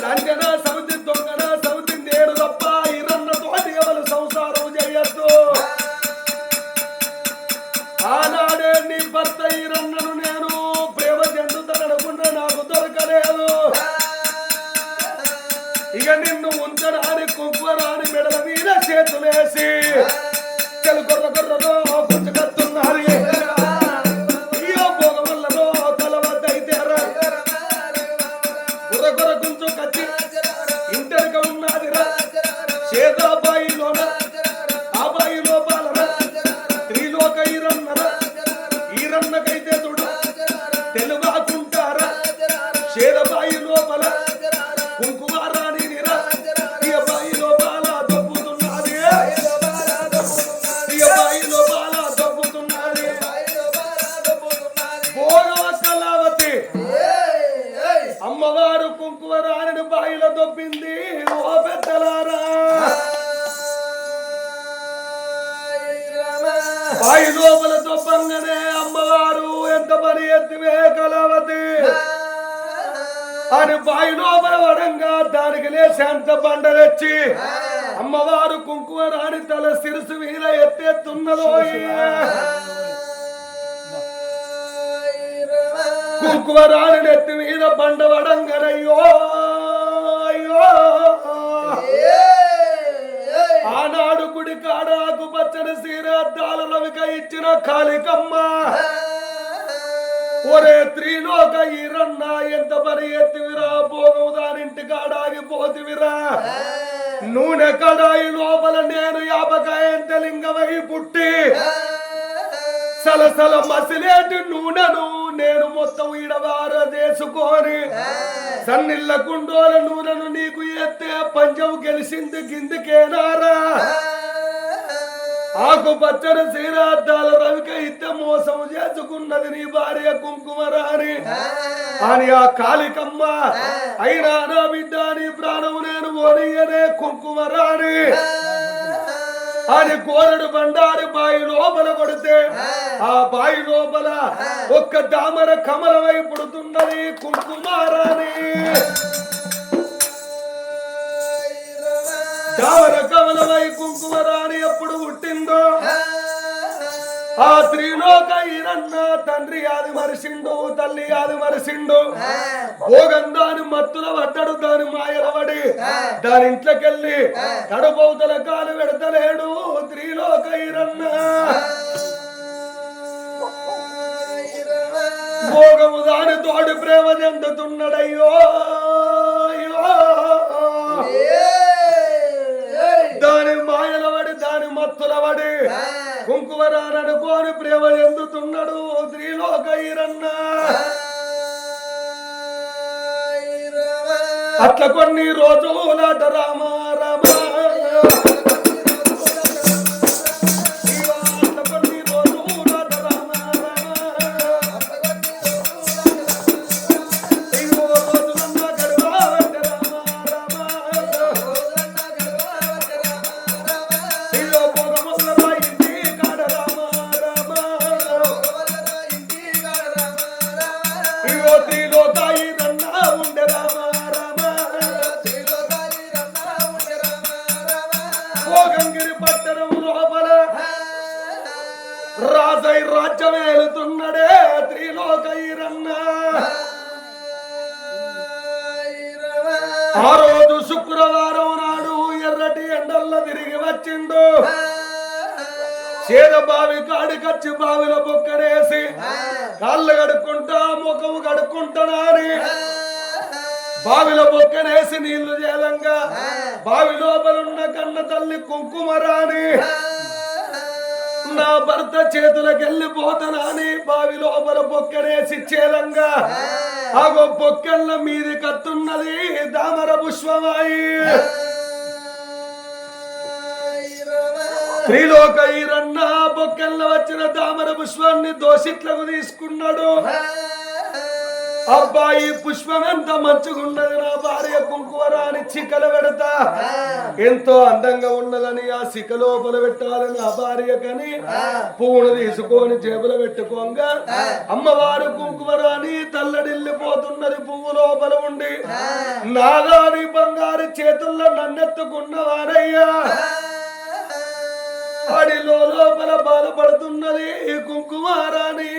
C: లంజన సమితి దొంగన సమితి నేను తప్ప ఇరన్న తోటి ఎవరు సంసారం చేయొద్దు ఆనాడే నీ భర్త ఇరన్నను నేను ప్రేమ చెందుతాననుకున్నా నాకు దొరకలేదు ఇక నిన్ను ఉంచరాని కుంకుమరాని మెడల మీద చేతులేసి కొర్ర కొర్రలో పుచ్చుకత్తున్నారు అయ్యో భోగమల్లలో తలవద్దైతేరా కొర్ర కొర్ర కొంచెం కత్తి ఇంటరిక ఉన్నదిరా చేదాబాయిలోన ఆ బాయి లోపాలరా త్రిలోక ఈరన్నకైతే చూడు తెలుగాకుంటారా చేదబాయి లోపల కుంకుమారాని నిరా ఈ బాయి లోపల లోపల తొప్పంగానే అమ్మవారు ఎంత పని ఎత్తివే కళావతి అని బాయి లోపల వడంగా దానికి లేసేంత బండలెచ్చి అమ్మవారు కుంకుమ రాణి తల శిరసు మీద ఎత్తేస్తున్నదో కుంకుమ రాణి నెత్తి మీద బండ వడంగనయ్యో అయ్యో ఆనాడు గుడి కాడాకు పచ్చని సీర అద్దాల రవిక ఇచ్చిన కాళికమ్మ ఒరే త్రిలోక ఈరన్న ఎంత పని ఎత్తివిరా భోగము దానింటి కాడాగిపోతివిరా నూనె కడాయి లోపల నేను యాపకాయంత లింగమై పుట్టి సలసల మసిలేటి నూనెను నేను మొత్తం ఈడవార చేసుకొని సన్నిళ్ళ కుండోల నూనెను నీకు ఎత్తే పంచం గెలిసింది కిందికేనారా ఆకు పచ్చని శ్రీరాద్దాల రవిక ఇత్తే మోసం చేసుకున్నది నీ భార్య కుంకుమ రాణి అని ఆ కాళికమ్మ అయినా నా బిడ్డ నీ ప్రాణము నేను ఓనియనే కుంకుమ రాణి అని కోరడు బండారి బాయి లోపల కొడితే ఆ బాయి లోపల ఒక్క దామర కమలమై పుడుతున్నది కుంకుమారాని దామర కమలమై కుంకుమరాని ఎప్పుడు పుట్టిందో ఆ త్రిలోక ఈరన్న తండ్రి ఆది మరిసిండు తల్లి ఆది మరిసిండు భోగం దాని మత్తుల పడ్డాడు దాని మాయలవడి దాని ఇంట్లోకెళ్ళి కడుపౌతల కాలు పెడతలేడు త్రిలోక ఈరన్న భోగము దాని తోడు ప్రేమ చెందుతున్నాడయ్యో దాని మాయలవడి దాని మత్తులవడి కుంకుమరాననుకోని ప్రేమ చెందుతున్నాడు త్రిలోక ఈరన్న అట్లా కొన్ని రోజులట రామ రామ రాజై రాజ్యం ఏలుతున్నడే త్రిలోక ఈరన్న ఆ రోజు శుక్రవారం నాడు ఎర్రటి ఎండల్లో తిరిగి వచ్చిండు చేద బావి కాడికచ్చి బావిలో బొక్కడేసి కాళ్ళు కడుక్కుంటా ముఖము కడుక్కుంటానని బావిలో బొక్కనేసి నీళ్లు చేలంగా బావి లోపలున్న కన్న తల్లి కుంకుమరాని నా భర్త చేతులకు వెళ్ళిపోతానని బావి లోపల బొక్కనేసి చేలంగా ఆగో బొక్కళ్ళ మీది కత్తున్నది దామర పుష్పమాయి త్రిలోక ఈరన్న బొక్కల్లో వచ్చిన దామర పుష్పాన్ని దోషిట్లకు తీసుకున్నాడు అబ్బాయి పుష్పం ఎంత మంచిగున్నది నా భార్య కుంకుమరాని చికల పెడతా ఎంతో అందంగా ఉన్నదని ఆ సిక లోపల పెట్టాలని నా భార్య కని పువ్వును తీసుకొని జేబులో పెట్టుకోగా అమ్మవారు కుంకుమరాని తల్లడిల్లిపోతున్నది పువ్వు లోపల ఉండి నాగాని బంగారు చేతుల్లో నన్నెత్తుకున్నవారయ్యా అడిలో లోపల బాధపడుతున్నది కుంకుమారాని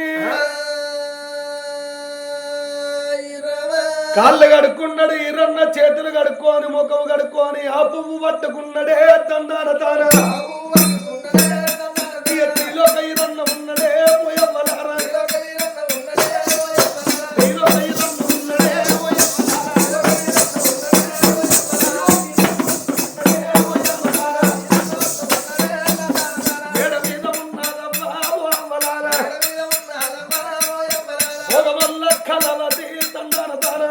C: కాళ్ళు కడుక్కున్నాడు ఈరన్న చేతులు కడుక్కొని ముఖం కడుక్కొని ఆ పువ్వు పట్టుకున్నాడే తండాన తాన త్రిలోక ఈరన్న ఉన్నడే పోయవ్వలారా త్రిలోక ఈరన్న ఉన్నడే మేడ మీద ఉన్నదమ్మా అవ్వలారా భోగవల్ల కలవతి తండాన తాన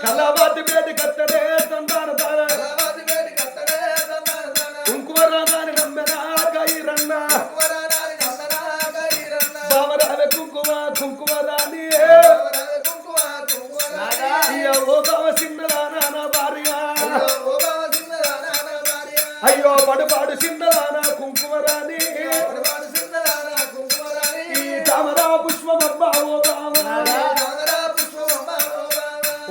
C: కలవాతి వేడి కట్టడే తండాన తాన అయ్యో పడుపాడు చిన్నదానా కుంకుమరాని ఈ తామరా పుష్పమబ్బా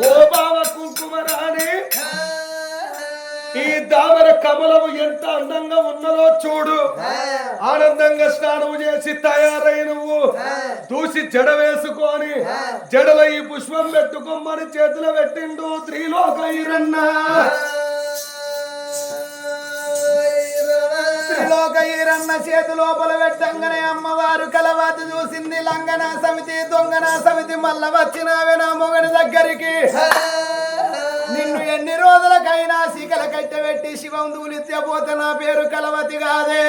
C: ఓ బావ కుంకుమరాని ఈ దామర కమలము ఎంత అందంగా ఉన్నదో చూడు. ఆనందంగా స్నానము చేసి తయారై నువ్వు దూసి జడ వేసుకొని జడలో ఈ పుష్పం పెట్టుకోమని చేతిలో పెట్టిండు త్రిలోక ఈరన్న.
A: త్రిలోక ఈరన్న చేతి లోపల పెట్టంగానే అమ్మవారు కలవాతి చూసింది. లంగన సమితి దొంగన సమితి మల్ల వచ్చినావే నా మొగని దగ్గరికి. నిన్ను ఎన్ని రోజులకైనా శిఖల కట్టె పెట్టి శివం దూలిత్యపోతే నా పేరు కలవతి కాదే.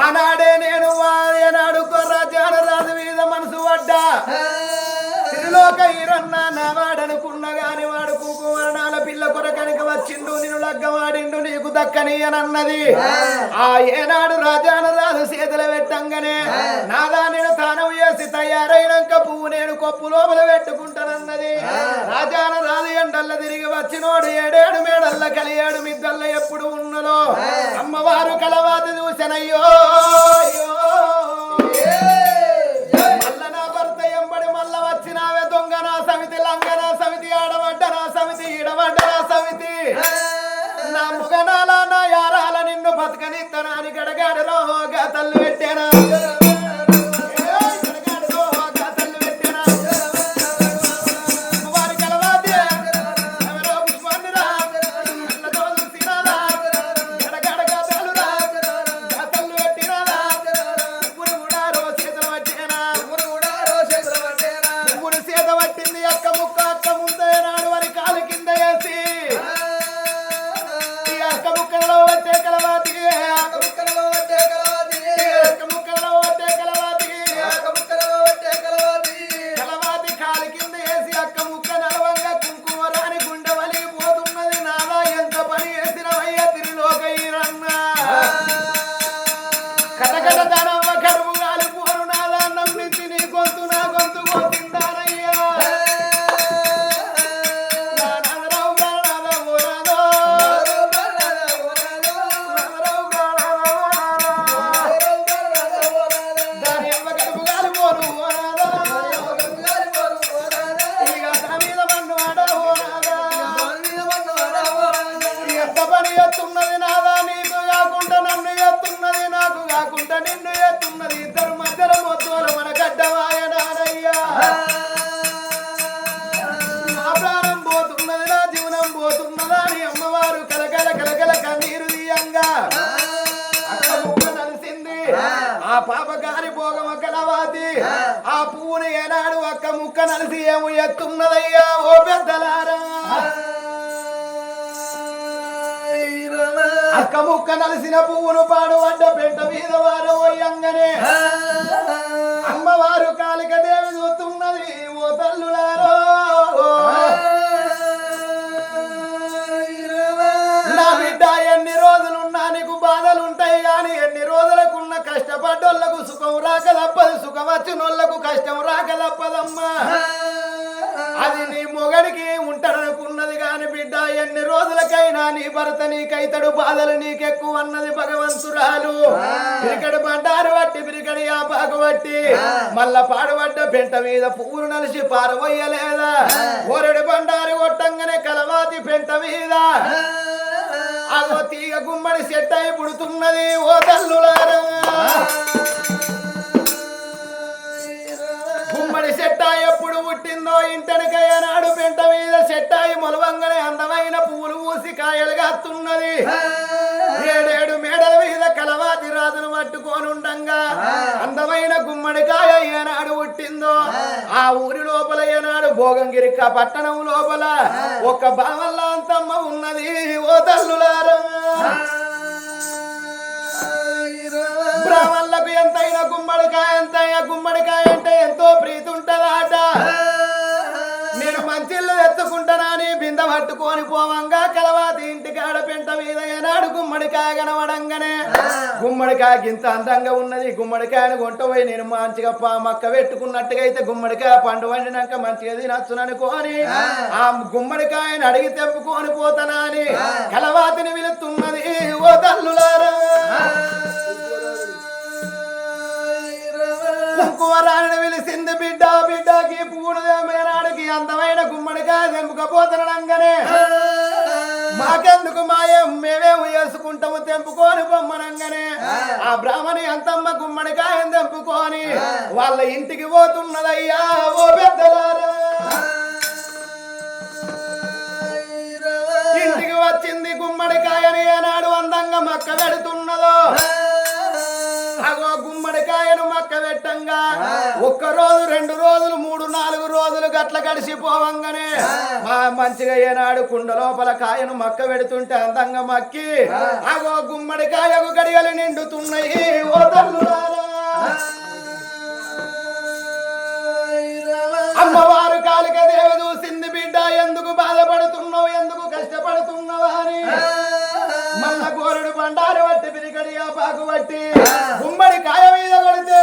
A: ఆనాడే నేను ఏనాడు కొర్రాజాన రాజు మీద మనసు పడ్డా. త్రిలోక ఈరన్న నా వాడనుకున్న గాని వాడు కుంకుమరణాల పిల్ల కొరకనిక వచ్చిండు. నిన్ను లగ్గమాడిండు నీకు దక్కని అనన్నది. ఆ ఏనాడు రాజాన రాజు చేతులు పెట్టంగానే నాదా నేను తానం చేసి తయారైనాక పువ్వు నేను కొప్పు లోపల పెట్టుకుంటానన్నది. రాజాన రాజు ఎండల్ల తిరిగి వచ్చినోడు ఏడేడు మేడల్ల కలియాడు మిద్దల్ల ఎప్పుడు ఉన్నదో. అమ్మవారు కలవాతి చూసనయ్యో మల్ల నా భర్త ఎంబడి మల్ల వచ్చినావే దొంగ నా సమితి లంగన సమితి ఆడబడ్డ నా సమితి ఈడబడ్డ నా సమితి నా ముగనాల నా యారాల నిన్ను బతకనిత్తనాని గడగాడలో గతల్లు పెట్టానా ఆ పాపగారి భోగమ కలవాతి ఆ పువ్వుని ఏనాడు అక్క ముక్క నలిసి ఏమో ఎత్తున్నదయ్యా ఓ పెద్దలారా. అక్క ముక్క నలిసిన పువ్వును పాడు అడ్డ పెంట మీద వారు పోయంగానే అమ్మవారు కాళిక దేవి చూస్తున్నది ఓ తల్లులారో. నా బిడ్డ ఎన్ని రోజులున్నా నీకు బాధలుంటాయి గాని ఎన్ని రోజులకున్న కష్టపడ్డోళ్లకు సుఖం రాక తప్పదు, సుఖం వచ్చినోళ్లకు కష్టం రాక తప్పదమ్మా. అది నీ మొగడికి ఉంటాడనుకున్నది గాని బిడ్డ ఎన్ని రోజులకైనా నీ భర్త నీకైతడు, బాధలు నీకెక్కువ అన్నది భగవంతురాలు. బిరికడి బండారు బట్టి బిరికడి ఆపాకు బట్టి మళ్ళా పాడుబడ్డ పెంట మీద పువ్వులు నలిసి పారబోయలేదా. ఓరెడు బండారు కొట్టంగానే కలవాతి పెంట మీద అగో తీగ గుమ్మడి సెట్ అయి పుడుతున్నది ఓ తల్లులారా. గుమ్మడి సెట్టాయి ఎప్పుడు పుట్టిందో ఇంటనికయ్య నాడు పెంట మీద సెట్టాయి మొలవంగానే అందమైన పువ్వులు పూసి కాయలు కాస్తున్నది. ఏడేడు మేడల మీద కలవాతి రాజును పట్టుకోనుండంగా అందమైన గుమ్మడికాయ ఏనాడు పుట్టిందో ఆ ఊరి లోపల ఏనాడు భోగంగిరి పట్టణం లోపల ఒక బావల్ల అంతమ్మ ఉన్నది ఓ తల్లులారా. బ్రాహ్మణులకు ఎంతైనా గుమ్మడికాయ గుమ్మడికాయ అంటే ఎంతో ప్రీతి ఉంటదాట. నేను మంచిళ్ళు ఎత్తుకుంటానని బింద పట్టుకొని పోవంగా కలవాతి ఇంటికాడ పెంట మీద ఏనాడు గుమ్మడికాయ కనవడంగానే గుమ్మడికాయ ఇంత అందంగా ఉన్నది. గుమ్మడికాయను కొంట పోయి నేను మంచిగా మక్క పెట్టుకున్నట్టుగా అయితే గుమ్మడికాయ పండు వండినాక మంచిగా తినచ్చుననుకోని ఆ గుమ్మడికాయని అడిగి తెంపుకొని పోతానని కలవాతిని పిలుస్తున్నది ఓ తల్లు. తెంపుకపోతానంగానే మాకెందుకు మాయం మేమేమి చేసుకుంటాము తెంపుకొని బొమ్మనంగానే ఆ బ్రాహ్మణి అంతమ్మ గుమ్మడికాయను తెంపుకొని వాళ్ళ ఇంటికి పోతున్నదయ్యా ఓ పెద్దలారా. ఇంటికి వచ్చింది గుమ్మడికాయని ఏనాడు అందంగా మక్క పెడుతున్నదో అగో గుమ్మడికాయను మక్క పెట్టంగా ఒక్క రోజు 2 రోజులు 3 4 రోజులు గట్ల గడిచిపోవంగానే మా మంచిగా ఏనాడు కుండ లోపల కాయను మక్క పెడుతుంటే అందంగా మక్కి అగో గుమ్మడికాయకు గడియలు నిండుతున్నాయి ఓ తల్లులారా. అమ్మవారు కాలిక దేవి చూసింది బిడ్డ ఎందుకు బాధపడుతున్నావు ఎందుకు కష్టపడుతున్నావా అని మల్ల గోరుడు బండారు బట్టి పిరికడి ఆ పాకు బట్టి గుమ్మడి కాయ మీద కొడితే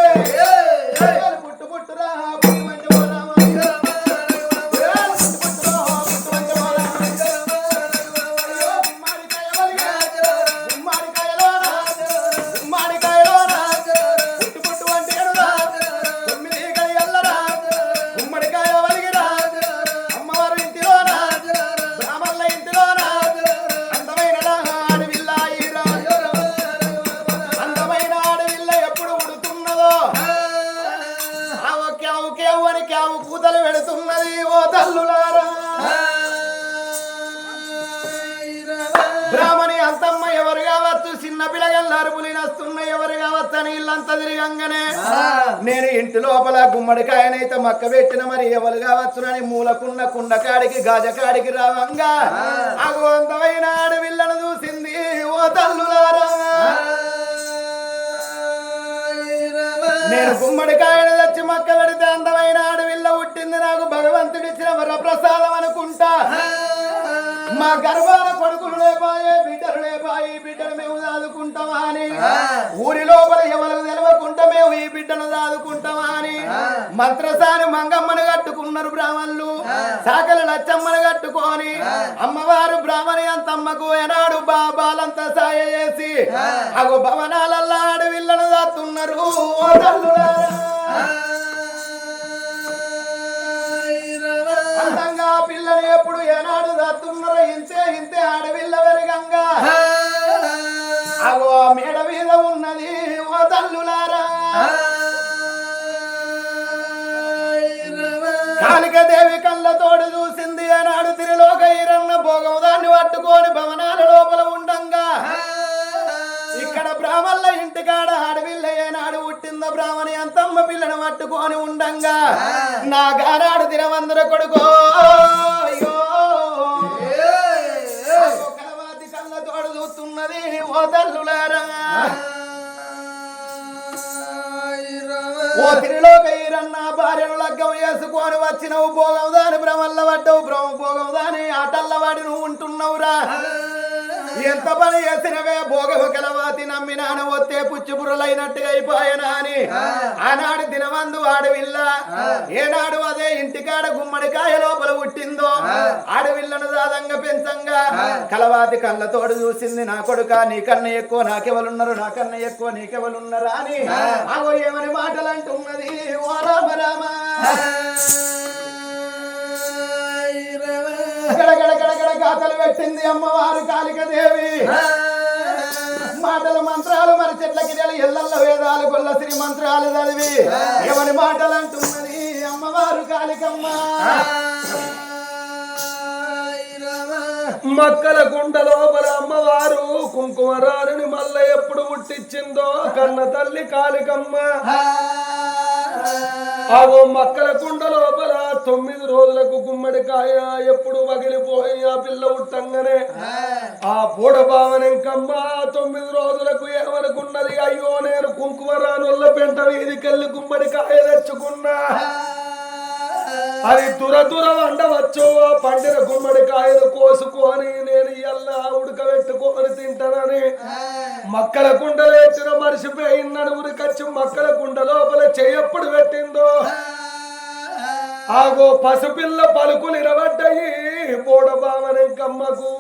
A: పుట్టు పుట్టురా పుట్టు మంచి కూతలు పెడుతున్నది ఓ తల్లులారా. బ్రాహ్మణి అంతమ్మ ఎవరు కావచ్చు చిన్న పిల్లగల్లా అరుపులు నస్తున్నాయి ఎవరు కావచ్చు అని ఇల్లంతా తిరిగంగానే నేను ఇంటి లోపల గుమ్మడికాయనైతే మక్క పెట్టిన మరి ఎవరు కావచ్చునని మూలకున్న కుండకాడికి గాజకాడికి రావంగా అగు అందమైన ఆడవిల్లను చూసింది ఓ తల్లులారా. నేను గుమ్మడికాయను తెచ్చి మక్క పెడితే అందమైన ఆడవిల్ల పుట్టింది నాకు భగవంతుడిచ్చిన వరప్రసాదం అనుకుంటా. మా గర్భాల కొడుకులు లేపాయే బిడ్డలు లేపాయి బిడ్డను మేము దాదుకుంటామా అని ఊరి లోపల ఎవరికి తెలవకుండా మేము ఈ బిడ్డను దాదుకుంటామా అని మంత్రసాని మంగమ్మను కట్టుకున్నారు బ్రాహ్మణులు సాకల లచ్చమ్మను కట్టుకొని అమ్మవారు బ్రాహ్మణి అంతమ్మకు ఏనాడు బాబాలంతా సాయ చేసి అగో భవనాలల్లా ఆడవిల్లను దాస్తున్నారు ఓ తల్లులారా. అందంగా పిల్లని ఎప్పుడు ఏనాడు దాస్తున్నారో ఇంతే ఇంతే ఆడవిల్ల వెరగంగా అగో మేడ మీద ఉన్నది ఓ తల్లులారా. కాళికాదేవి కళ్ళతోడు చూసింది ఏనాడు తిరిలోక ఈరన్న భోగం దాన్ని పట్టుకొని భవనాల లోపల ఉండంగా ఇక్కడ బ్రాహ్మణుల ఇంటికాడ ఆడవిల్ల ఏనాడు పుట్టింద బ్రాహ్మణి అంతమ్మ పిల్లను పట్టుకొని ఉండంగా నా గానాడు తినవందర కొడుకో కలవాతి కళ్ళతోడు చూస్తున్నది ఓ తల్లులారా. ఓ తిరిలోక ఈరన్న భార్యను లగ్గం వేసుకొని వచ్చినవు భోగం దాని భ్రమల్ల పడ్డవు భోగం దాని ఆటల్ల వాడి నువ్వు ఉంటున్నావురా. ఎంత పని చేసినవే భోగము కలవాతి నమ్మినాను వస్తే పుచ్చుబుర్రలైనట్టుగా అయిపోయానా అని ఆనాడు దినమందు ఆడవిల్ల ఏనాడు అదే ఇంటికాడ గుమ్మడికాయ లోపల పుట్టిందో ఆడవిల్లను దాదంగా పెంచంగా కలవాతి కళ్ళతోడు చూసింది నా కొడుక నీకన్నా ఎక్కువ నాకెవలున్నారు నాకన్నా ఎక్కువ నీకెవలున్నారా అని అగో ఏమని మాటలు అంటున్నది ఓ రామ రామ. గడగడగడగడ గాథలు పెట్టింది అమ్మవారు కాళికాదేవి మాటలు మంత్రాలు మరి చెట్ల గిరియలు ఎల్లల్ల వేదాలు గొల్ల శ్రీ మంత్రాలు చదివి ఎవరి మాటలు అంటున్నది అమ్మవారు కాళికమ్మ.
C: మక్కల కుండ లోపల అమ్మవారు కుంకుమరారుని మల్ల ఎప్పుడు పుట్టించిందో కన్న తల్లి కాళికమ్మ. ఆవో మక్కల కుండ లోపల 9 రోజులకు గుమ్మడికాయ ఎప్పుడు వగిలిపోయి ఆ పిల్ల ఉట్టంగానే ఆ పూడబావనెంకమ్మ 9 రోజులకు ఏమనుకున్నది అయ్యో నేను కుంకుమరానుల్ల పెంట వీధికెళ్ళి గుమ్మడికాయ తెచ్చుకున్నా అది దురదుర వండవచ్చు ఆ పండిన గుమ్మడికాయలు కోసుకొని నేను ఇలా ఉడకబెట్టుకొని తింటానని మక్కల కుండ లేచిన మరిసిపోయిందని ఉరికొచ్చి మక్కల కుండ లోపల చెయ్యప్పుడు పెట్టిందో ఆగో పసిపిల్ల పలుకులు నిలబడ్డాయి బోడబావనెంకమ్మకు.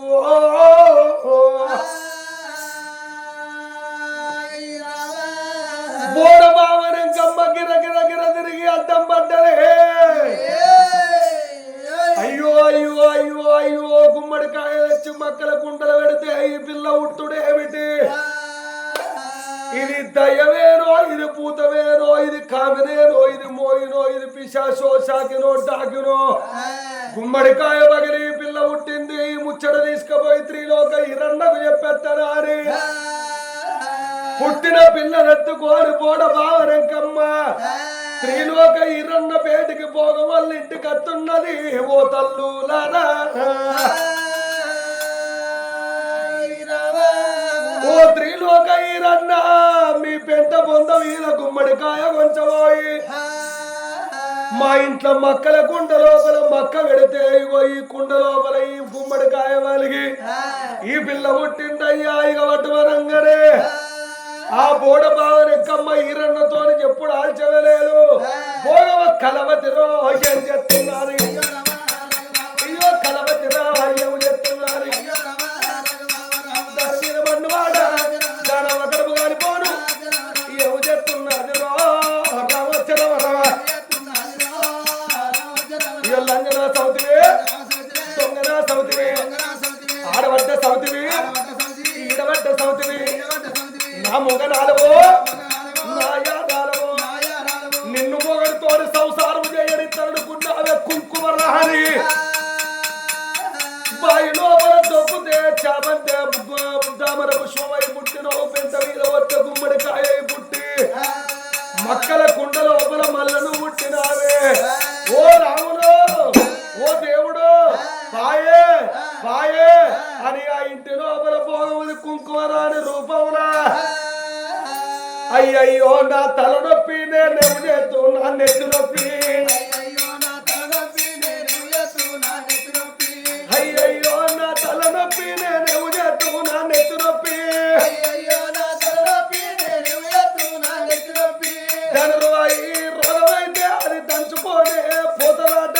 C: బోడబావనెంకమ్మ గిరగిర తిరిగి అడ్డం పడ్డదే. అయ్యో అయ్యో మక్కల కుండలు పెడితే ఈ పిల్ల ఉట్టుడేమిటి ఇది దయ్యమేనో ఇది పూతమేనో ఇది కామినేనో ఇది మోయినో ఇది పిశాచో షాకినో డాకినో గుమ్మడికాయ పగిలి పిల్ల పుట్టింది ఈ ముచ్చట తీసుకుపోయి త్రిలోక ఇరన్నకు చెప్పేస్తానా అని పుట్టిన పిల్లలెత్తుకోని పోడ బావరంకమ్మ త్రిలోక ఇరన్న పేటికి పోగ వాళ్ళ ఇంటికి అత్తున్నది ఓ తల్లులారా ఓ త్రిలోక ఈరన్న మీ పెంట బొంద మీద గుమ్మడికాయ కొంచెపోయి మా ఇంట్లో మక్కల కుండ లోపల మక్క పెడితే ఇగో ఈ కుండ లోపల ఈ గుమ్మడికాయ వలిగి ఈ పిల్ల పుట్టిందయ్యా ఇక పట్టువరంగానే ఆ బోడ బావనెక్కమ్మ ఈరన్నతో ఎప్పుడు ఆల్చవలేదు బోగవ కలవతిరో ఏం చెప్తున్నారు అయ్యో కలవతిరో అయ్యం చెప్తున్నారు ఆడబడ్డ సౌతివి ఈడబడ్డ సౌతివి నా మొగనాలవో నా యాదాలవో నిన్ను మొగడితో సంసారం చేయని తరుడుకున్నావే కుంకుమ రాని బాయి లోపల దొక్కుతే చామంతే దామర పుష్పమై పుట్టిన పెంట మీద వచ్చే గుమ్మడికాయ పుట్టి మక్కల కుండ లోపల మల్లను పుట్టినావే ఓ రాముడు ఓ దేవుడు బాయే బాయే అని ఆ ఇంటి లోపల పోగముది కుంకుమరాని రూపమునా అయ్యయ్యో నా తల నొప్పి నేను చేస్తూ నా నెత్తి నొప్పి అయ్యయ్యో నా తల నొప్పి నేను చేస్తూ నా నెత్తి నొప్పి ధనుర్వాయి రోగమైతే అది దంచుకోనే పోతలాట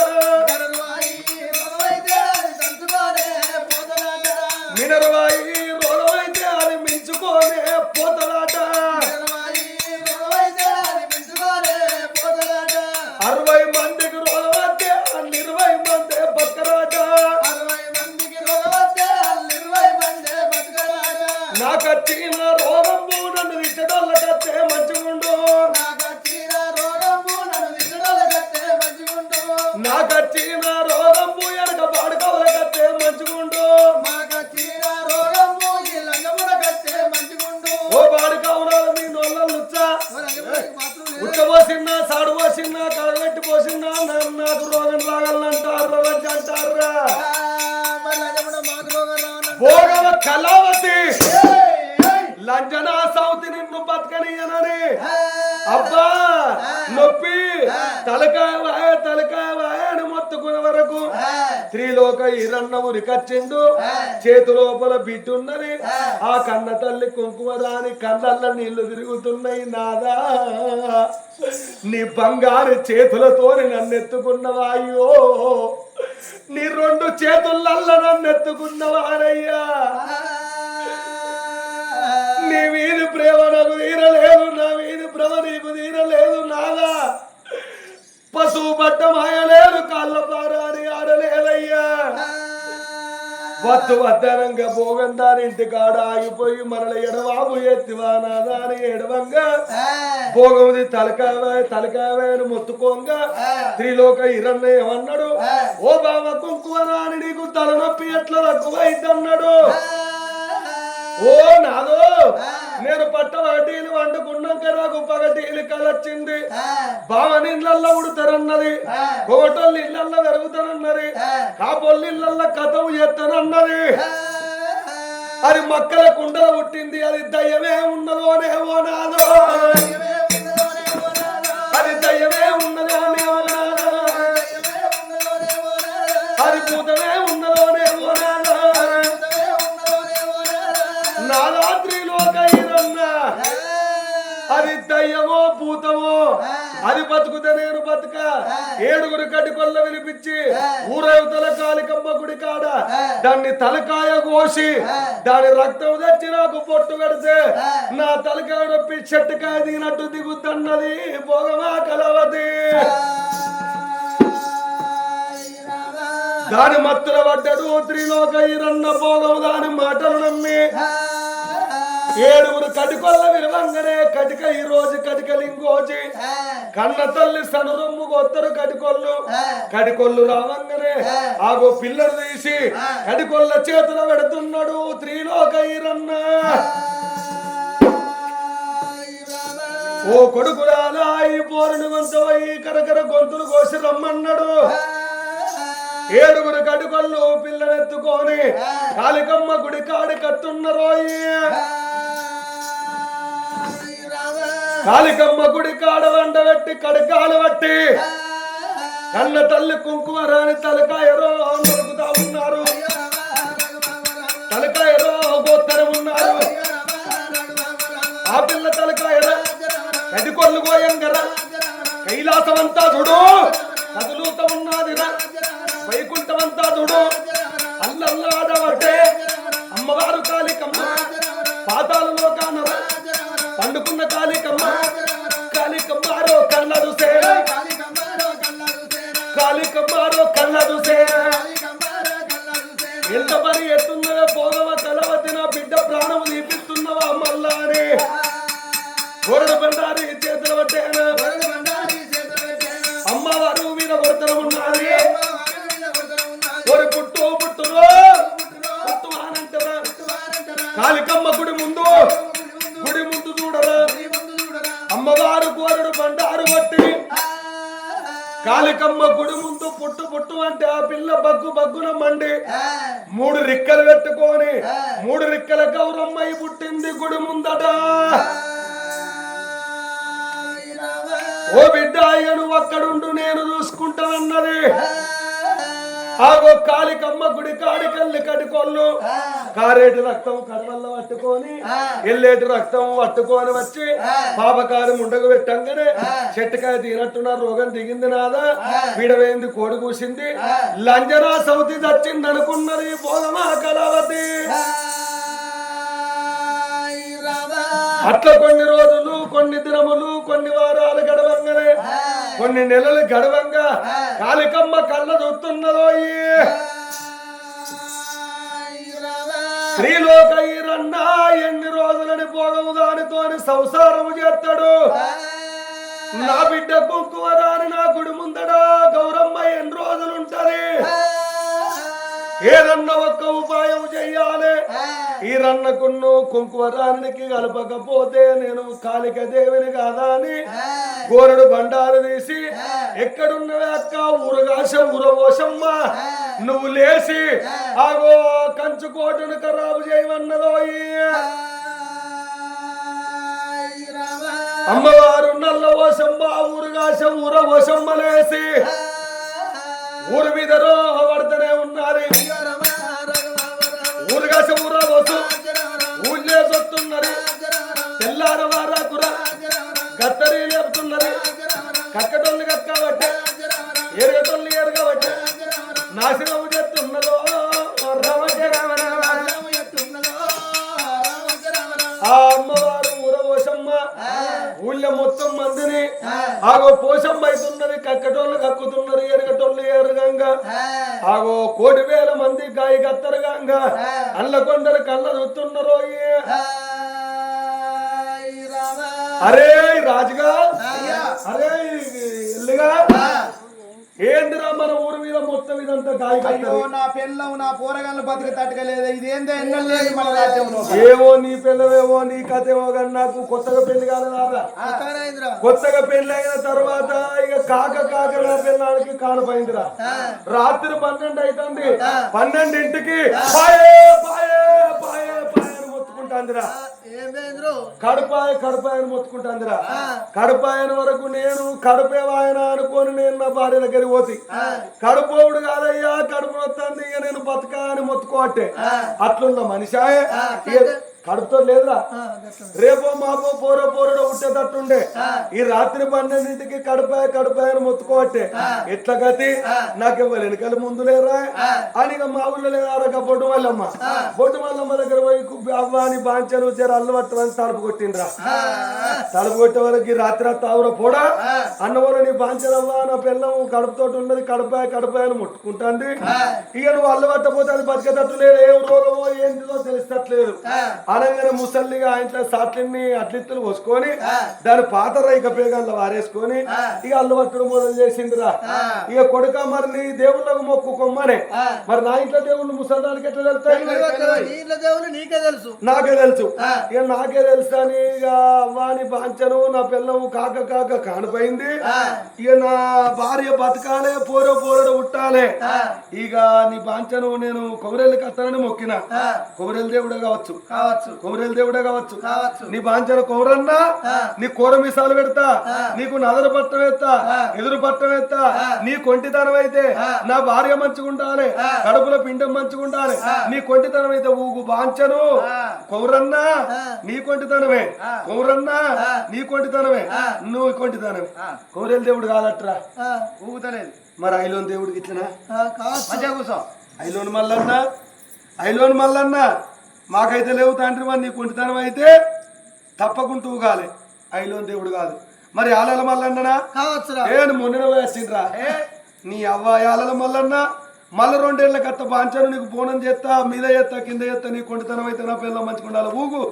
C: మినర్వాయి రోగమైతే అది మించుకోనే పోతలాట 60 మందికి రోగమైతే 20 మంది బతకరాట నాకచ్చిన రోగము నన్ను ఇచ్చడోళ్ళకత్తే మంచిగుండు నాకచ్చిన రోగము ఎనక పాడుకోవాలకత్తే మంచిగుండు ఓ పాడుకోవడాలు మీ నోళ్ళుచ్చా ఉచ్చబోసిన్నా సాడు పోసిన్నా కడగట్టి పోసిన్నా నాకు రోగం రాగలంటారు అంటారా భోగవ కళావతి లంజనా సౌతి నిన్ను బతకనియనని అబ్బా నొప్పి తలకాయ వాయ అని మొత్తుకునే వరకు త్రిలోక ఈరన్న ఉరికచ్చిండు చేతు లోపల బిడ్డున్నది ఆ కన్న తల్లి కుంకుమ రాని కళ్ళల్ల నీళ్లు తిరుగుతున్నాయి నాదా నీ బంగారు చేతులతోని నన్నెత్తుకున్నవా అయ్యో నీ 2 చేతులల్ల నన్నెత్తుకున్నవారయ్యా నీ వీధి ప్రేమ నాకు తీరలేదు నా వీధి భ్రమ నీకు తీరలేదు నాదా పశువు పట్ట మాయలేదు కాళ్ళ పారాని ఆడలేదయ్యా వద్దు వద్దనంగా భోగందాని ఇంటి కాడ ఆగిపోయి మనల ఎడవాబు ఎత్తివా నాదా అని ఎడవంగా భోగముది తలకాయని మొత్తుకోంగా త్రిలోక ఇరన్న ఏమన్నాడు ఓ బావ కుంకుమ రాని నీకు తలనొప్పి ఎట్లా తక్కువైద్దన్నాడు ఓ నాదో నేను పట్ట వడ్డీలు వండుకున్నాక నాకు పగటీలు కలొచ్చింది బావని ఇళ్ళల్లో ఉడతారన్నది కోటోళ్ళు ఇళ్ళల్లో పెరుగుతానన్నది కాపోళ్ళు ఇళ్ళల్లో కథవు ఎత్తనన్నది అది మక్కల కుండల పుట్టింది అది దయ్యమే ఉన్నదోనేమో నాదో అది దయ్యమే ఉన్నదోనేమో నాదో అది భూతమే ఉన్నదోనేమో నాదో నాదా త్రిలోక ఈరన్న అది దయ్యమో భూతమో అది బతుకుతే నేను బతుక 7 కటికొల్ల వినిపించి ఊరవతల కాళికమ్మ గుడి కాడ దాన్ని తలకాయ కోసి దాని రక్తం తెచ్చి నాకు పొట్టు పెడితే నా తలకాయ నొప్పి చెట్టుకాయ దిగినట్టు దిగుద్దన్నది భోగమా కలవతి దాని మత్తుల పడ్డడు త్రిలోక ఈరన్న భోగం దాని మాటలు నమ్మి ఏడుగురు కటికొల్ల విలువంగానే కటిక ఈ రోజు కటికలింగోచి కన్న తల్లి సనురమ్ము కొత్తరు కటికొల్లు రావంగానే ఆగో పిల్లలు తీసి కటికొల్ల చేతులు పెడుతున్నాడు త్రిలోక ఈరన్న ఓ కొడుకురాలా ఈ పోరుని వంచవయి కరకర గొంతులు కోసి రమ్మన్నాడు ఏడుగురు కటికొల్లు పిల్లనెత్తుకొని కాళికమ్మ గుడి కాడి కత్తున్నరోయి కాళికమ్మ గుడి కాడ వండబెట్టి కడకాలు పట్టి కన్న తల్లి కుంకుమ రాని తలకాయరో నరుకుతా ఉన్నారు తలకాయరో గోత్తరం ఉన్నారు ఆ పిల్ల తలకాయరా కటికొల్లు గోయంగరా కైలాసమంతా చూడు కదులుతా ఉన్నదిరా వైకుంఠమంతా చూడు అల్లల్లాడబట్టే అమ్మవారు కాళికమ్మ పాతాలలో కానరా పండుకున్న కాళికమ్మారో కళ్ళదు సేన కాళికమ్మారో కళ్ళదు సేన ఎంత పని ఎత్తున్నవే పోగవ కలవతి నా బిడ్డ ప్రాణము తీపిస్తున్నవా మల్లా అని గోరడు బండారి చేతులు పట్టేనా అమ్మవారు మీద వర్తన ఉన్నది పుట్టురో పుట్టువానంటరా కాళికమ్మ గుడి ముందు చూడరా అమ్మవారు గోరడు బండారు పట్టి కాళికమ్మ గుడి ముందు పుట్టు అంటే ఆ పిల్ల బగ్గున మండి 3 రిక్కలు పెట్టుకొని 3 రిక్కల గౌరమ్మయి పుట్టింది గుడి ముందట ఓ బిడ్డ అయ్యను ఒక్కడుండు నేను చూసుకుంటానన్నది ఆగో కాళికమ్మ గుడి కాడికెళ్ళి కటికొల్లు కారేటి రక్తం కడవల్ల పట్టుకొని ఎల్లేటి రక్తం పట్టుకొని వచ్చి పాపకారి ముండకు పెట్టంగానే చెట్టుకాయ తినట్టున్న రోగం దిగింది నాదా విడవేంది కోడి కూసింది లంజనా సౌతి చచ్చింది అనుకున్నది పోదమా కళావతి అట్లా కొన్ని రోజులు కొన్ని దినములు కొన్ని వారాలు గడవంగానే కొన్ని నెలలు గడవంగా కాళికమ్మ కళ్ళ చూస్తున్నదో త్రిలోక ఈరన్న ఎన్ని రోజులని పోగము దానితోని సంసారము చేస్తాడు నా బిడ్డ కుంకుమరాని నా గుడి ముందడా గౌరమ్మ ఎన్ని రోజులుంటది ఏదన్నా ఒక్క ఉపాయం చెయ్యాలి ఈరన్నకున్ను కుంకుమరానికి కలపకపోతే నేను కాళిక దేవిని కాదా అని గోరడు బండారు తీసి ఎక్కడున్నవే అక్క ఉరవోషమ్మ నువ్వు లేచి ఆగో కంచుకోటను ఖరాబు చేయమన్నదో అమ్మవారు నల్ల ఓషమ్మ ఉరవోషమ్మ లేసి ఊరు మీద పడుతూనే ఉన్నారు ఊరుగాస ఊరవోసు ఊళ్ళే సొత్తున్నారు తెల్లార వారాకుర కత్తరీ లేపుతున్నారు కక్కటోళ్ళు కక్కబట్టే ఎరగటోళ్ళు ఎరగబట్టే నాశనము చేస్తున్నదో ఆ అమ్మవారు ఊరవోసమ్మ ఊళ్ళో మొత్తం మందిని ఆగో పోషమ్మ అవుతున్నది కక్కటోళ్ళు కక్కుతున్నారు ఎరగటోళ్ళు ఎరగంగా ఆగో 1,000 మంది గాయ కత్తరగంగా అల్ల కొందరు కళ్ళ చూస్తున్నారు అరే రాజుగా అరే ఎల్లుగా ఏందిరా మన ఊరి మీద మొత్తం ఇదంతా
A: నా పిల్లం నా పోరగాళ్ళు బతికి తట్టుకలేదు ఇదేందో ఎన్నలేదు మన రాజ్యంలో
C: ఏవో నీ పిల్లవేవో నీ కథేవో కానీ నాకు కొత్తగా పెళ్లి కాలేదా కొత్తగా పెళ్లి అయిన తర్వాత ఇక కాక నా పిల్లానికి కానపోయిందిరా రాత్రి 12 అవుతుంది 12ంటికి మొత్తుకుంటాందిరా కడుపాయను మొత్తుకుంటాందిరా కడుపాయన వరకు నేను కడుపేవాయన అనుకోని నేను నా భార్య దగ్గరికి పోతి కడుపోవుడు కాదయ్యా కడుపు వస్తుంది ఇక నేను బతకా అని మొత్తుకోవట్టే అట్లున్న మనిషి కడుపుతో లేదురా రేపో మాపో పోరో పోరడో ఉట్టేటట్టుండే ఈ రాత్రి 12ంటికి కడుపాయని మొత్తుకోవట్టే ఎట్లా గతి నాకెవ్వరు వెనకాల ముందు లేరా అని ఇక మా ఊళ్ళో లేదా బొడ్డు మల్లమ్మ దగ్గర పోయి అవ్వ అని బాంచను జర అల్లు పట్టమని తలుపు కొట్టిండ్రా తలుపు కొట్టే వాళ్ళకి రాత్రి తావుర పోడా అన్నవాళ్ళ నీ బాంచనవ్వ నా పిల్లం కడుపుతోటి ఉన్నది కడుపాయని ముట్టుకుంటాంది ఇక నువ్వు అల్లు పట్టపోతే అది బతికేటట్టు లేదు ఏం రోగమో ఏంటిదో తెలిసేటట్లేదు అనగానే ముసల్లిగా ఆయన సాట్లన్నీ అట్లిత్తులు పోసుకొని దాని పాత రైక పేగాల్లో వారేసుకొని ఇక అల్లు పట్టడం మొదలు చేసిందిరా ఇక కొడుక మరి నీ దేవుళ్ళకు మొక్కు కొమ్మనే మరి నా ఇంట్లో దేవుళ్ళు ముసల్దానికి ఎట్లా తెలుస్తాయి నాకే తెలుసు ఇక నాకే తెలుసు అని ఇక అవ్వాని బాంచను నా పిల్లము కాక కానిపోయింది ఇక నా భార్య బతకాలే పోరడు ఉట్టాలే ఇక నీ బాంచను నేను కొమరెల్లికి వస్తానని మొక్కిన కొమరెల్లి దేవుడే కావచ్చు కొమరెల్లి దేవుడే కావచ్చు నీ బాంచను కొమరన్నా నీ కూర మిసాలు పెడతా నీకు నదరు పట్టం ఎత్తా ఎదురు పట్టం ఎత్తా నీ కొంటితనం అయితే నా భార్య మంచిగుండాలి కడుపులో పిండం మంచిగుండాలి నీ కొంటితనం అయితే ఊగు బాంచను కొమరన్నా నీ కొంటితనమే కొమరన్నా నీ కొంటితనమే నువ్వు కొంటితనమే కొమరెల్లి దేవుడు కాదట్రా
B: ఊగుతలేదు
C: మరి ఐలోని దేవుడికి ఇట్లనా
B: మంచిగా కూర్చో
C: ఐలోని మల్లన్న మాకైతే లేవు తండ్రి మరి నీ కొంటితనం అయితే తప్పకుండా ఊగాలి ఐలోని దేవుడు కాదు మరి ఆలల మల్లన్ననా మొన్న వేసిండ్రా నీ అవ్వ ఆలల మల్లన్న మళ్ళీ 2 ఏళ్ళ కత్త బాంచాను నీకు బోనం చేస్తా మీద చేస్తా కింద చేస్తా నీ కొంటితనం అయితే నా పిల్లలు మంచుకుండాలి ఊగు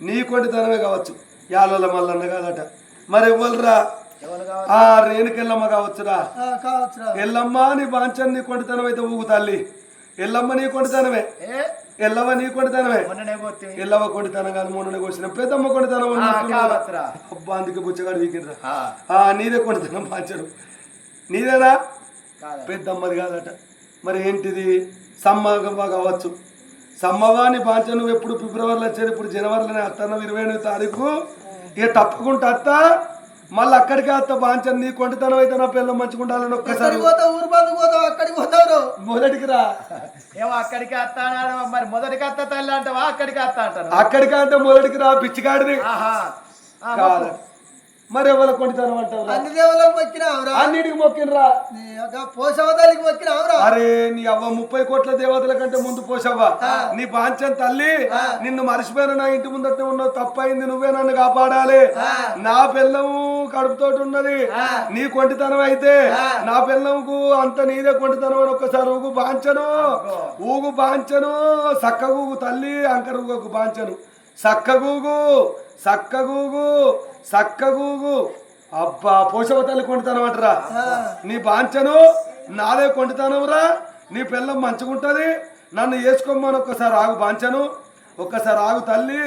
C: నీ కొంటితనమే కావచ్చు యాలల మల్లన్న కాదట మరి ఎవ్వరురా ఆ రేణుకెళ్ళమ్మ కావచ్చురా ఎల్లమ్మ నీ బాంచన్ నీ కొంటితనం అయితే ఊగు తల్లి ఎల్లమ్మ నీ కొంటితనమే ఎల్లవ నీ కొంటితనమే ఎల్లవ కొంటితనం కాదు మొన్న కోసిన పెద్దమ్మ కొంటితనం అబ్బా అందుకే బుచ్చగాడు వీకిండ్రా నీదే కొంటితనం బాంచడు నీదేనా పెద్దమ్మది కాదట మరి ఏంటిది సమ్మవ్వ కావచ్చు సమ్మవాని బాంచ నువ్వు ఎప్పుడు ఫిబ్రవరిలో వచ్చేది ఇప్పుడు జనవరిలోనే వస్తాను 29వ తారీఖు ఇక తప్పకుండా అత్త మళ్ళీ అక్కడికి అత్త బాంచన్ నీ కొంటితనం అయితే నా పిల్లలు మంచుకుంటాలని ఒక్కసారి
B: అక్కడికి పోతావు
C: మొదటికి రా
B: ఏమో అక్కడికి అత్త మరి మొదటికి అత్త తల్లి అంటావా అక్కడికి అత్త అంటారు
C: అక్కడికి అంటే మొదటికి రా పిచ్చికాడిని కాదు మరి ఎవరు కొంటితనం అంటారు
B: అన్ని దేవుళ్ళకి మొక్కినావురా
C: అన్నిటికి మొక్కినరా
B: పోషవతానికి మొక్కినావురా
C: అరే నీ అవ్వ 30 కోట్ల దేవతల కంటే ముందు పోషవ్వ నీ బాంచన్ తల్లి నిన్ను మర్చిపోయిన నా ఇంటి ముందట ఉన్నావు తప్పైంది నువ్వే నన్ను కాపాడాలి నా పిల్లము కడుపుతోటి ఉన్నది నీ కొంటితనం అయితే నా పిల్లంకు అంత నీదే కొంటితనం అని ఒక్కసారి ఊగు బాంచను సక్కగూగు తల్లి అంకరూగకు బాంచను సక్కగూగు అబ్బా పోషవ తల్లి కొంటితనం అంటరా నీ బాంచను నాదే కొంటితనంరా నీ పిల్లం మంచుకుంటది నన్ను వేసుకోమని ఒక్కసారి ఆగు బాంచను ఒక్కసారి ఆగు తల్లి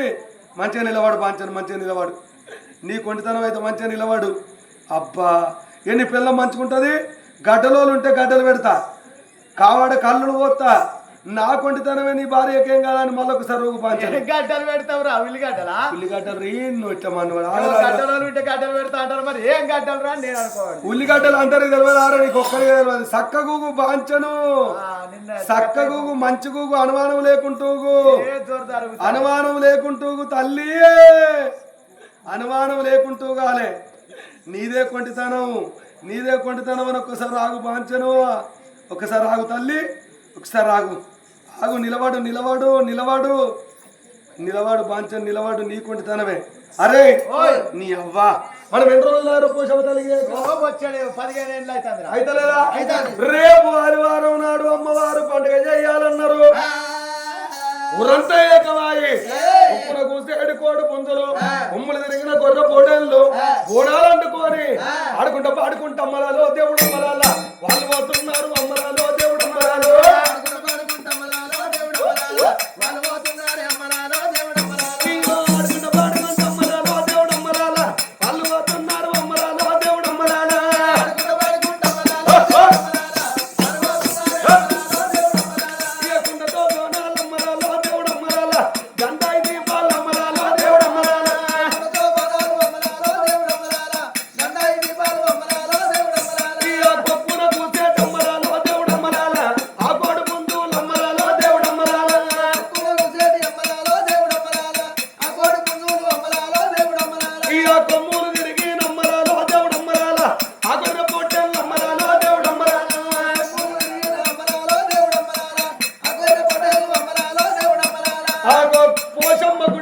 C: మంచిగా నిలవాడు బాంచను మంచిగా నిలవాడు నీ కొంటితనం అయితే మంచిగా నిలవాడు అబ్బా నీ పిల్లం మంచుకుంటది గడ్డలోలు ఉంటే గడ్డలు పెడతా కావాడ కళ్ళు పోతా నా కొంటితనమే నీ భార్యకేం కాదని మళ్ళీ ఒకసారి
B: గడ్డలు పెడతావురా
C: ఉల్లిగడ్డలు
B: గడ్డలు పెడతా అంటారు మరి ఏం గడ్డలు రా నేను అనుకోవాలి
C: ఉల్లిగడ్డలు అంటారు తెలియదు నీకు ఒక్కరికి తెలియదు సక్కగూగు బాంచను సక్కగూగు మంచిగూగు అనుమానం లేకుంటూగు తల్లి అనుమానం లేకుంటూగాలే నీదే కొంటితనం అని ఒక్కసారి ఆగు బాంచను ఒక్కసారి ఆగు తల్లి ఒకసారి ఆగు నిలవాడు బాంచన్ నిలవాడు నీ కొంటితనమే అరే నీ అవ్వా మనం ఎన్ని రోజులు పోషవతలిగి
B: 15 ఏళ్ళు
C: అయితే లేదా రేపు ఆదివారం నాడు అమ్మవారు పండుగ చేయాలన్నారు ఊరంతా ఏకవాయి ఉప్పున కూసేడు కోడి పుంజలు ఉమ్ములు తిరిగిన గొర్రె పోటేళ్ళు బోనాలు అంటుకొని ఆడుకుంటా పాడుకుంటా అమ్మలాలో దేవుడు అమ్మలాల వాళ్ళు పోతున్నారు అమ్మలాలో దేవుడు అమ్మలాలో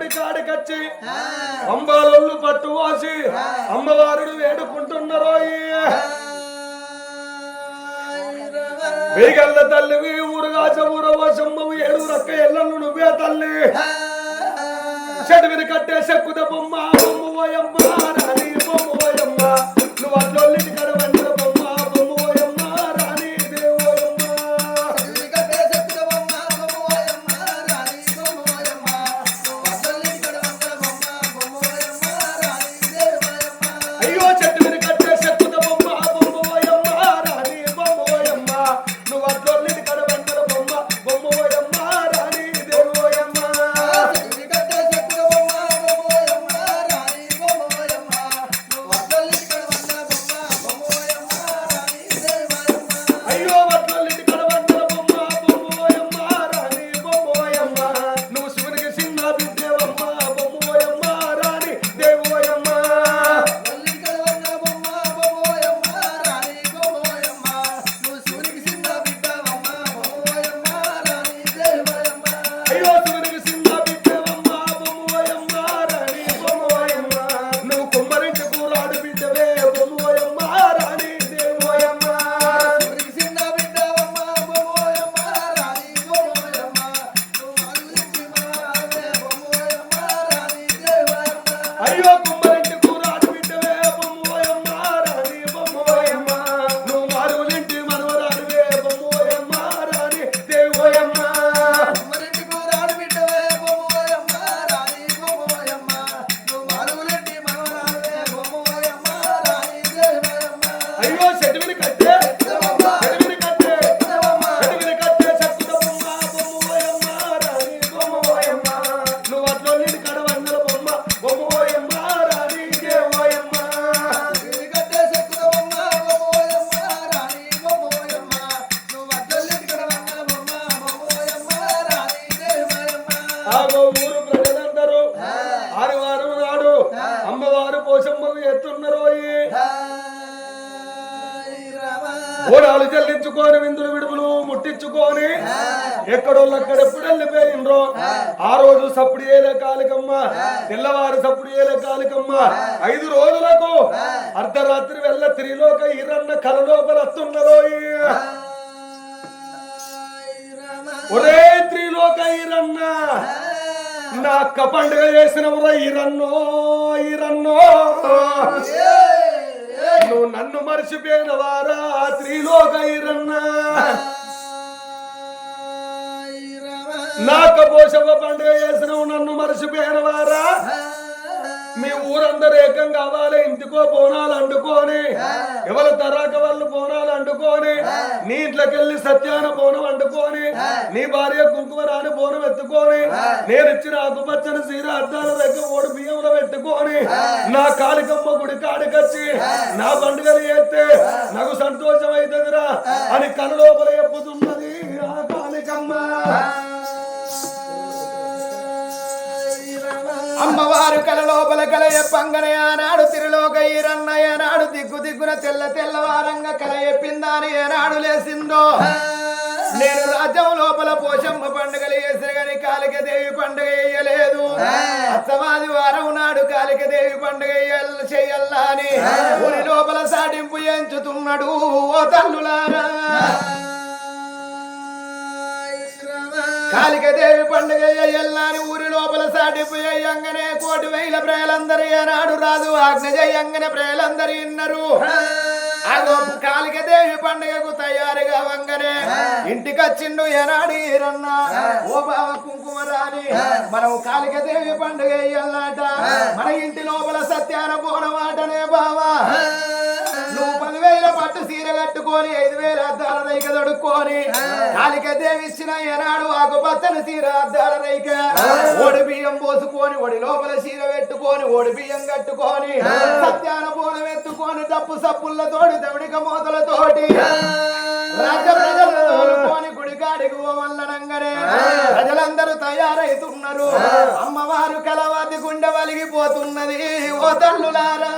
C: గుడి కాడికొచ్చి అంబాలొల్లు పట్టు పోసి అమ్మవారుడు వేడుకుంటున్నారో వేగల్ల తల్లివి ఊరుగాచ ఊరవశమ్మవు ఏడు రక్క ఎల్లలు నువ్వే తల్లి చెడువిని కట్టే చెక్కుద బొమ్మ బొమ్మోయమ్మ రాణి బొమ్మోయమ్మ నువ్వు అట్లొల్లిటి కడ వండిన బొమ్మ బొమ్మోయమ్మ రాణి దేవోయమ్మ అయ్యో చెట్టువిని కట్టే చెక్కుద బొమ్మ బొమ్మోయమ్మ రాణి బొమ్మోయమ్మ నువ్వు అట్లొల్లిటి కడ వండిన బొమ్మ బొమ్మోయమ్మ రాణి దేవోయమ్మ అయ్యో వడ్లల్లిటి కడవందల బొమ్మ బొమ్మోయమ్మ రాణి బొమ్మోయమ్మ నువ్వు శివునికి చిన్న బిడ్డేవమ్మ బొమ్మోయమ్మ రాణి దేవోయమ్మ అయ్యో శివునికి చిన్న బిడ్డేవమ్మ బొమ్మోయమ్మ రాణి బొమ్మోయమ్మ నువ్వు కుమ్మరింటి కూరాడు బిడ్డవే బొమ్మోయమ్మ రాణి దేవోయమ్మ అయ్యో కుమ్మరింటి కూరాడు బిడ్డవే బొమ్మోయమ్మ రాణి బొమ్మోయమ్మ నువ్వు మారువులింటి మనవరాలువే బొమ్మోయమ్మ రాణి దేవోయమ్మ అయ్యో చెడువిని కట్టే చెడువిని కట్టే చెడువిని కట్టే చెక్కుద బొమ్మ బొమ్మోయమ్మ రాణి బొమ్మోయమ్మ నువ్వు అట్లొల్లిటి కడ వందల బొమ్మ బొమ్మోయమ్మ రాణి దేవోయమ్మ ఆగో ఊరు ప్రజలందరూ ఆదివారం నాడు అమ్మవారు పోషమ్మకు ఎత్తున్నరో ఓడాలు చెల్లించుకొని విందులు విడుపులు ముట్టించుకొని ఎక్కడోళ్ళక్కడ ఎప్పుడు వెళ్ళిపోయిండ్రో ఆ రోజు సప్పుడు ఏలే కాలికమ్మ తెల్లవారు సప్పుడు ఏలే కాలికమ్మ 5 రోజులకు అర్ధరాత్రి వెళ్ళ త్రిలోక ఈరన్న కల లోపల వస్తున్నరో ఒరే త్రిలోక ఈరన్న నా అక్క పండుగ చేసినవురా ఈరన్నో ఈరన్నో నువ్వు నన్ను మర్చిపోయిన వారా త్రిలోక ఈరన్న నాకు పోషవ పండుగ చేసినవు నన్ను మర్చిపోయిన వారా మీ ఊరందరూ ఏకం కావాలి ఇంటికో బోనాలు అండుకొని ఎవరి తరాక వాళ్ళు బోనాలు అండుకొని నీ ఇంట్లోకెళ్ళి సత్యాన బోనం అండుకొని నీ భార్య కుంకుమ రాని బోనం ఎత్తుకొని నేను ఇచ్చిన ఆకుపచ్చని సీర అద్దాల దగ్గర 3 బియ్యంలో పెట్టుకొని నా కాళికమ్మ గుడి కాడికొచ్చి నా పండుగలు చేస్తే నాకు సంతోషం అవుతుందిరా అని కళ్ళ లోపల చెప్పుతున్నది ఆ కాళికమ్మ
A: అమ్మవారు కల లోపల కల చెప్పంగనే ఆనాడు తిరులోక ఈరన్నయ్య నాడు దిగ్గు దిగ్గున తెల్లవారంగా కల చెప్పిందాని ఏనాడు లేసిందో నేను రాజ్యం లోపల పోషమ్మ పండుగలు చేసిన గాని కాళికదేవి పండుగ వేయలేదు అత్తమాది వారం నాడు కాళికదేవి పండుగ చెయ్యల్లా అని ఊరి లోపల సాటింపు ఎంచుతున్నాడు ఓ తల్లులారా కాళికదేవి పండుగ ఎల్లాని ఊరి లోపల సాటింపు అయ్యంగానే 1,000,000 ప్రజలందరూ ఏనాడు రాదు ఆజ్ఞ చేయంగానే ప్రజలందరూ విన్నారు అగో కాళికదేవి పండుగకు తయారుగా వంగనే ఇంటికొచ్చిండు ఏనాడు ఈరన్న ఓ బావ కుంకుమ రాని మనం కాళికదేవి పండుగ వేయాలట మన ఇంటి లోపల సత్యాన పోనమాటనే బావా నువ్వు 10,000 పట్టు సీర కట్టుకొని 5,000 అద్దాల రైక తొడుక్కొని కాళికదేవి ఇచ్చిన ఏనాడు ఆకుపచ్చని సీర అద్దాల రైక ఓడి బియ్యం పోసుకొని ఒడి లోపల సీర పెట్టుకొని ఓడి బియ్యం కట్టుకొని సత్యాన పోనం ఎత్తుకొని డప్పు సప్పులతోటి దవిడిక మోతలతోటి రాజ్య ప్రజలు గుడికాడికి పోవల్లనంగానే ప్రజలందరూ తయారైతున్నారు అమ్మవారు కలవాతి గుండె వలిగిపోతున్నది ఓ తల్లులారా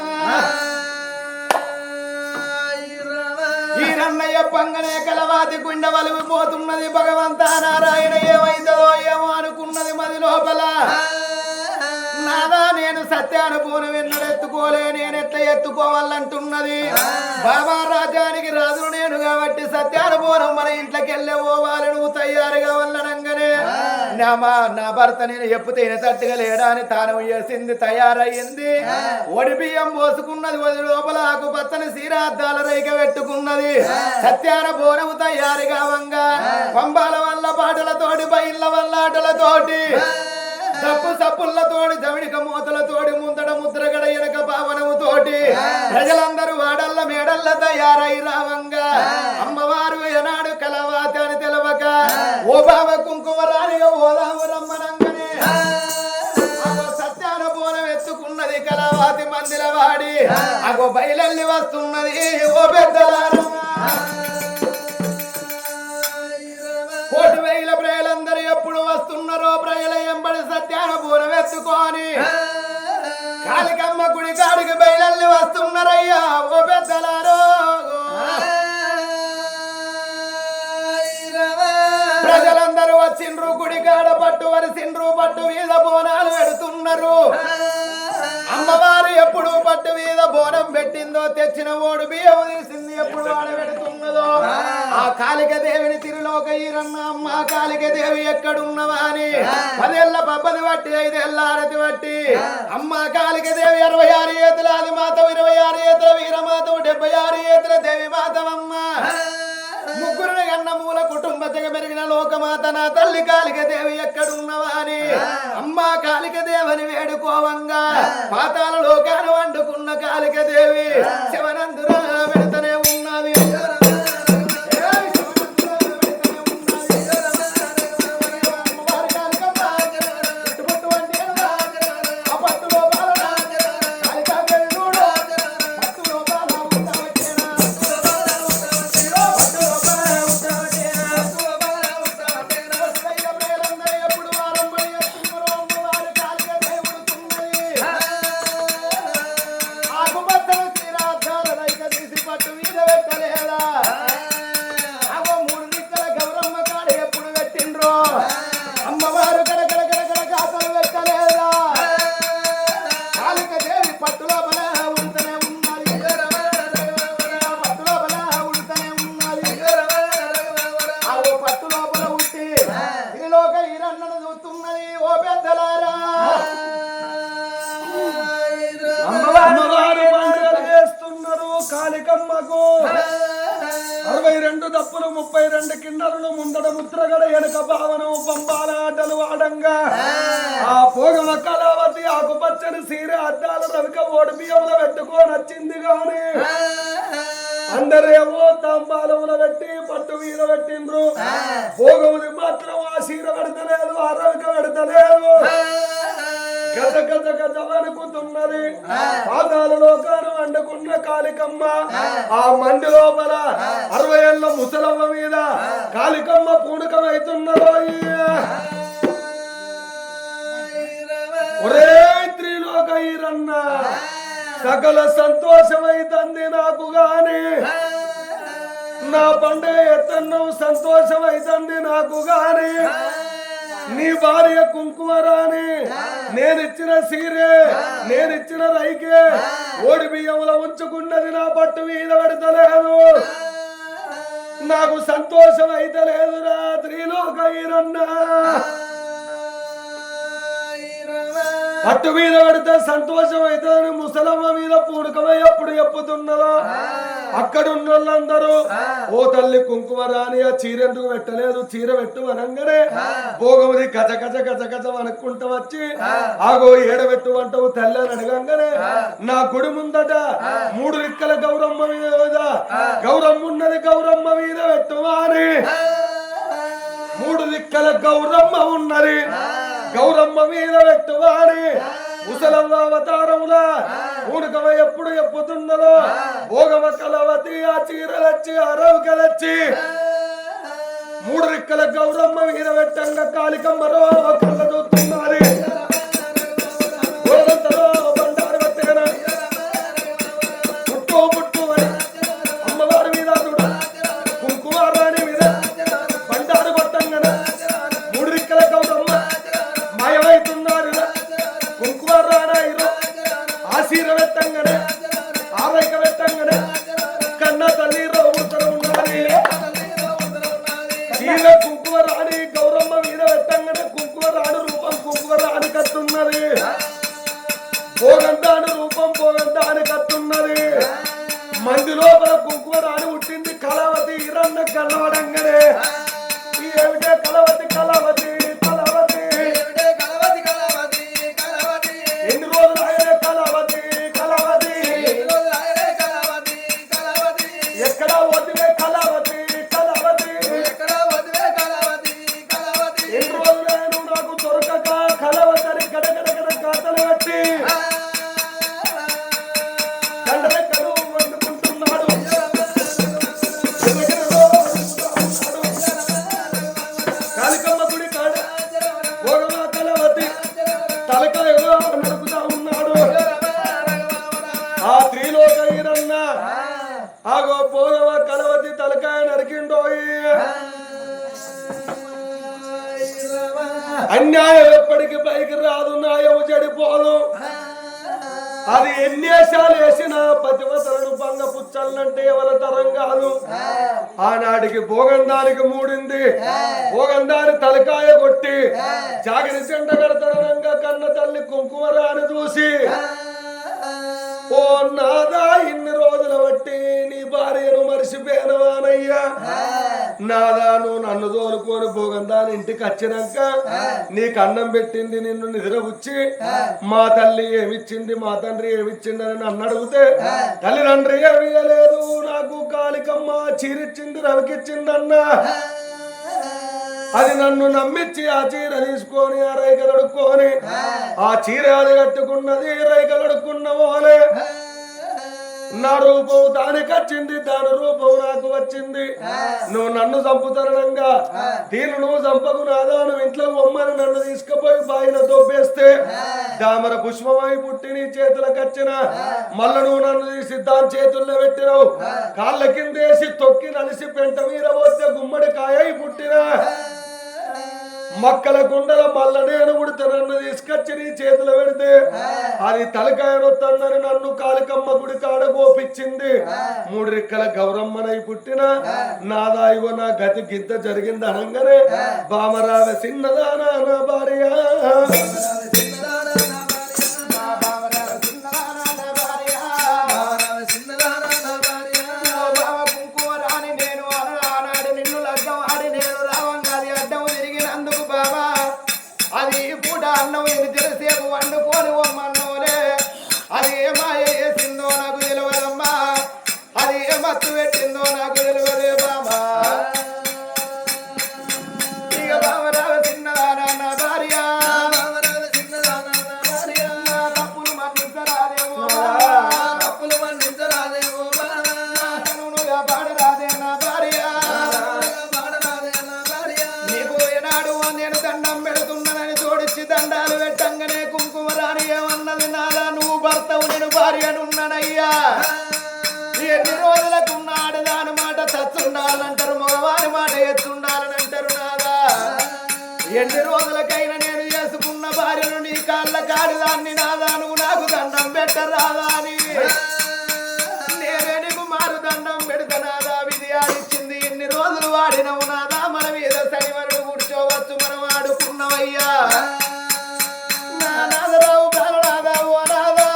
A: ఈరన్నయ్య పంగనే కలవాతి గుండె వలిగిపోతున్నది భగవంతా నారాయణ ఏమైందో ఏమో అనుకున్నది మది లోపల సత్యాన పూనం ఎన్నడెత్తుకోలే నేనెట్లా ఎత్తుకోవాలంటున్నది బాబా రాజ్యానికి రాజు నేను కాబట్టి సత్యాన పూనం మన ఇంట్లోకి వెళ్ళే పోవాలి నువ్వు తయారుగా వల్లనంగానే నా భర్త నేను ఎప్పితే తట్టుగా లేడా అని తాను చేసింది తయారయ్యింది ఒడి బియ్యం పోసుకున్నది వది లోపల ఆకు పచ్చని సీరాద్దాల రైక పెట్టుకున్నది సత్యాన పూనము తయారుగా వంగా పంబాల వల్ల పాటలతోటి బయళ్ళ వల్ల ఆటలతోటి తప్పు సప్పులతోటి జమిడిక మూతలతోటి ముందడ ముద్రగడ ఎనక పావనముతోటి ప్రజలందరూ వాడల్ల మేడల్ల తయారై రావంగా అమ్మవారు ఎనాడు కలవాత అని తెలవక ఓ బావ కుంకుమ రానిగా ఓదాము రమ్మనంగనే సత్యాన పూనం ఎత్తుకున్నది కలవాతి మందిల వాడి అగో బయలల్లి వస్తున్నది ఓ పెద్దలారా కోటి వేల ప్రజలందరూ ఎప్పుడు వస్తున్నారో ప్రజల ఎంబడి సత్యాన పూనం ఎత్తుకొని కాళికమ్మ గుడి కాడికి బయలల్లి వస్తున్నారయ్యా ఓ పెద్దలారో ప్రజలందరూ వచ్చిండ్రు గుడి కాడ పట్టు వరిసిండ్రు పట్టు మీద బోనాలు పెడుతున్నారు అమ్మవారు ఎప్పుడు పట్టు మీద బోనం పెట్టిందో తెచ్చిన ఓడు బియ్యం తీసింది ఎప్పుడు వాడ పెడుతున్నదో ఆ కాళిక దేవిని తిరులోక ఈరన్న అమ్మ కాళిక దేవి ఎక్కడున్నవా అని 10 ఏళ్ల పబ్బది బట్టి 5 ఏళ్ల ఆరతి బట్టి అమ్మ కాళిక దేవి 66 ఏతుల ఆది మాతవు 26 ఏతుల వీరమాతవు 76 ఏతుల దేవి మాతవమ్మ ముగ్గురుని కన్న మూల కుటుంబ జగ పెరిగిన లోకమాత నా తల్లి కాళిక దేవి ఎక్కడున్నవా అని అమ్మ కాళిక దేవని వేడుకోవంగా పాతాల లోకాలు వండుకున్న కాళిక దేవి శివనందురా వెళుతనే ఉన్నది కాళికమ్మకు 62 దప్పులు 32 కిన్నరులు ముందడ ముద్రగడ ఎనక భావనం పంబాల ఆటలు ఆడంగా ఆ పోగమ కళావతి ఆకుపచ్చని సీర అద్దాల రవిక ఓడి బియ్యంలో పెట్టుకొని వచ్చింది గాని అందరేమో తాంబాలముల పెట్టి పట్టు మీద పెట్టిండ్రు భోగముది మాత్రం ఆ సీర పెడతలేదు ఆ రవిక పెడతలేదు గజ గజ గజ వణుకుతున్నది పాదాల లోకాలు వండుకున్న కాళికమ్మ ఆ మంది లోపల 60 ఏళ్ల ముసలమ్మ మీద కాళికమ్మ పూనకమైతున్నదో ఒరే త్రిలోక ఈరన్న సకల సంతోషమైతంది నాకు గాని నా పండే ఎత్తన్నం సంతోషమైతంది నాకు గాని నీ భార్య కుంకుమరాని నేనిచ్చిన సీరే నేనిచ్చిన రైకే ఓడి బియ్యంలో ఉంచుకున్నది నా పట్టు మీద పెడతలేదు నాకు సంతోషం అయితే లేదురా త్రిలోక ఈరన్నా పట్టు మీద పెడితే సంతోషం అయితే ముసలమ్మ మీద పూనకమై ఎప్పుడు చెప్పుతున్నదో అక్కడున్న వాళ్ళందరూ ఓ తల్లి కుంకుమ రాని ఆ చీర ఎందుకు పెట్టలేదు చీర పెట్టు అనగానే భోగముది గజ గజ గజ గజ అనుకుంటూ వచ్చి ఆగో ఏడబెట్టు అంటావు తల్లి అని అడగంగానే నా గుడి ముందట 3 రిక్కల గౌరమ్మ మీద గౌరమ్మ ఉన్నది గౌరమ్మ మీద పెట్టువా అని 3 రిక్కల గౌరమ్మ ఉన్నది గౌరమ్మ మీద పెట్టువారి ముసలమ్మ అవతారములా పూనకమ ఎప్పుడు ఎప్పుతున్నదో భోగమ కలవతి ఆ చీరలచ్చి ఆ రవికలచ్చి 3 రిక్కల గౌరమ్మ మీద పెట్టంగా కాళికమ్మ కళ్ళ చూస్తున్నది బండారు పెట్టిన పుట్టు పుట్టు అని అమ్మవారి మీద కుంకుమారాణి మీద బండారు కొట్టంగా 3 రిక్కల గౌరమ్మ మాయమైతున్నారు కుంకుమారాణి
C: చీర పెట్టంగానే ఆరైక పెట్టంగానే కన్న తల్లి రౌతర ఉన్నది చీర కుంకుమ రాణి గౌరమ్మ మీద పెట్టంగానే కుంకుమ రాణి రూపం కుంకుమ రాణి కట్టున్నది పోగంతాని రూపం పోగంతాని కట్టున్నది మంది లోపల కుంకుమ రాణి పుట్టింది కళావతి ఈరన్న కన్నవడంగానే ఏమిటే కళావతి కళావతి కళావతి ఎన్ని రోజులు ఆయనే కళావతి కళావతి ఎక్కడ వదిలే కళావతి కళావతి ఎన్ని రోజులైనా నాకు దొరకక కళావతి గడగడగడ గాతలు పెట్టి దండలెక్కలు వండుకుంటున్నాడు కాళికమ్మ గుడి కాడ భోగమ కళావతి తలకాయ నడుపుతా ఉన్నాడు ఆ త్రిలోక ఈరన్న ఆగో భోగమ కళావతి తలకాయ నరికిండోయి అన్యాయం ఎప్పటికి పైకి రాదు న్యాయం చెడిపోదు అది ఎన్నేసాలు వేసిన పతివతలను బంగ పుచ్చల్లంటే ఎవల తరం కాదు ఆనాటికి భోగందానికి మూడింది భోగందాని తలకాయ కొట్టి జాగరి చెండ కడతనంగా కన్న తల్లి కుంకుమరాని చూసి ఓ నాదా ఇన్ని రోజుల బట్టి నీ భార్యను మరిసిపోయినవానయ్యా నాదా నువ్వు నన్ను తోలుకొని భోగందాని ఇంటికి వచ్చినాక నీకు అన్నం పెట్టింది నిన్ను నిద్రపుచ్చి మా తల్లి ఏమిచ్చింది మా తండ్రి ఏమిచ్చింది అని నన్ను అడిగితే తల్లిదండ్రి ఏమి ఇయ్యలేదు నాకు కాళికమ్మ చీరిచ్చింది రవికిచ్చిందన్నా అది నన్ను నమ్మించి ఆ చీర తీసుకొని ఆ రైకలు అడుక్కొని ఆ చీర అది కట్టుకున్నది రైకలు అడుక్కున్న పోలే నా రూపం దానికి వచ్చింది దాని రూపం నాకు వచ్చింది నువ్వు నన్ను చంపుతరణంగా దీన్ని నువ్వు చంపకు నాదా నువ్వు ఇంట్లో బొమ్మని నన్ను తీసుకుపోయి బాయిలో దొబ్బేస్తే దామర పుష్పమై పుట్టి నీ చేతులకు వచ్చిన మళ్ళా నువ్వు నన్ను తీసి దాని చేతుల్లో పెట్టినావు కాళ్ళ కిందేసి తొక్కి నలిసి పెంట మీద పోతే గుమ్మడికాయ పుట్టిన మక్కల గుండెల మల్ల నేను పుడితే నన్ను తీసుకొచ్చి నీ చేతులు పెడితే అది తలకాయ నొత్తందని నన్ను కాళికమ్మ గుడి కాడ గోపించింది 3 రెక్కల గౌరమ్మనై పుట్టిన నాదాయిగో నా గతి గింత జరిగింది అనగానే బామరావ చిన్నదానా నా భార్య
A: పెట్టిందో నాకు తెలియదే బాబా ఇక బామరావ చిన్నదానా నా భార్య తప్పులు మన్నించరాదేమో నువ్వుగా పాడరాదే నా భార్య నీకు ఏనాడు నేను దండం పెడుతున్నానని తోడిచ్చి దండాలు పెట్టంగానే కుంకుమరాని ఏమన్నది నాలా నువ్వు భర్తవు నేను భార్యనున్నానయ్యా ఎన్ని రోజులకున్నాడు దాని మాట చచ్చుండాలంటారు మగవారి మాట ఎత్తుండాలని అంటారు నాదా ఎన్ని రోజులకైనా నేను చేసుకున్న భార్యను నీ కాళ్ళ కాడిదాన్ని నాదా నువ్వు నాకు దండం పెట్టరాదా అని నేనే నీకు మారు దండం పెడతా నాదా విధి ఆడిచ్చింది ఎన్ని రోజులు వాడినవు నాదా మన మీద శనివరుడు కూర్చోవచ్చు మనం ఆడుకున్నవయ్యా నాదరావు ప్రాణనాదా ఓ నాదా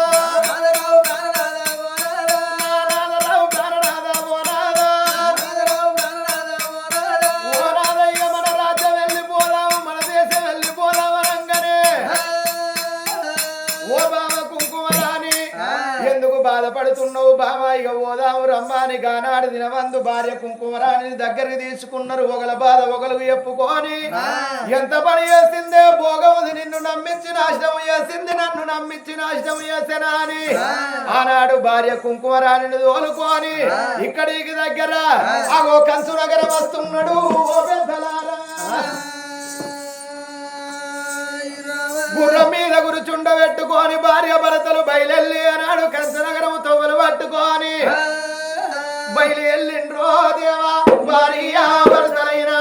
A: బాధపడుతున్నావు బామా ఇక ఓదాము రమ్మాని గానాడు దినవందు భార్య కుంకుమరాని దగ్గరికి తీసుకున్నారు ఒకల బాధ ఒకరు చెప్పుకొని ఎంత పని చేసిందే భోగముది నిన్ను నమ్మించి నాశనం చేసింది నన్ను నమ్మించి నాశనం చేసేనా అని ఆనాడు భార్య కుంకుమరాణిని తోలుకొని ఇక్కడికి దగ్గర ఆగో కంచు నగరం వస్తున్నాడు ఓ పెద్దలారా గుర్రం మీద కూర్చుండబెట్టుకొని భార్య భర్తలు బయలెల్లి అన్నాడు కంచనగరము తవ్వలు పట్టుకొని బయలుండ్రో దేవా భార్య భర్తలైనా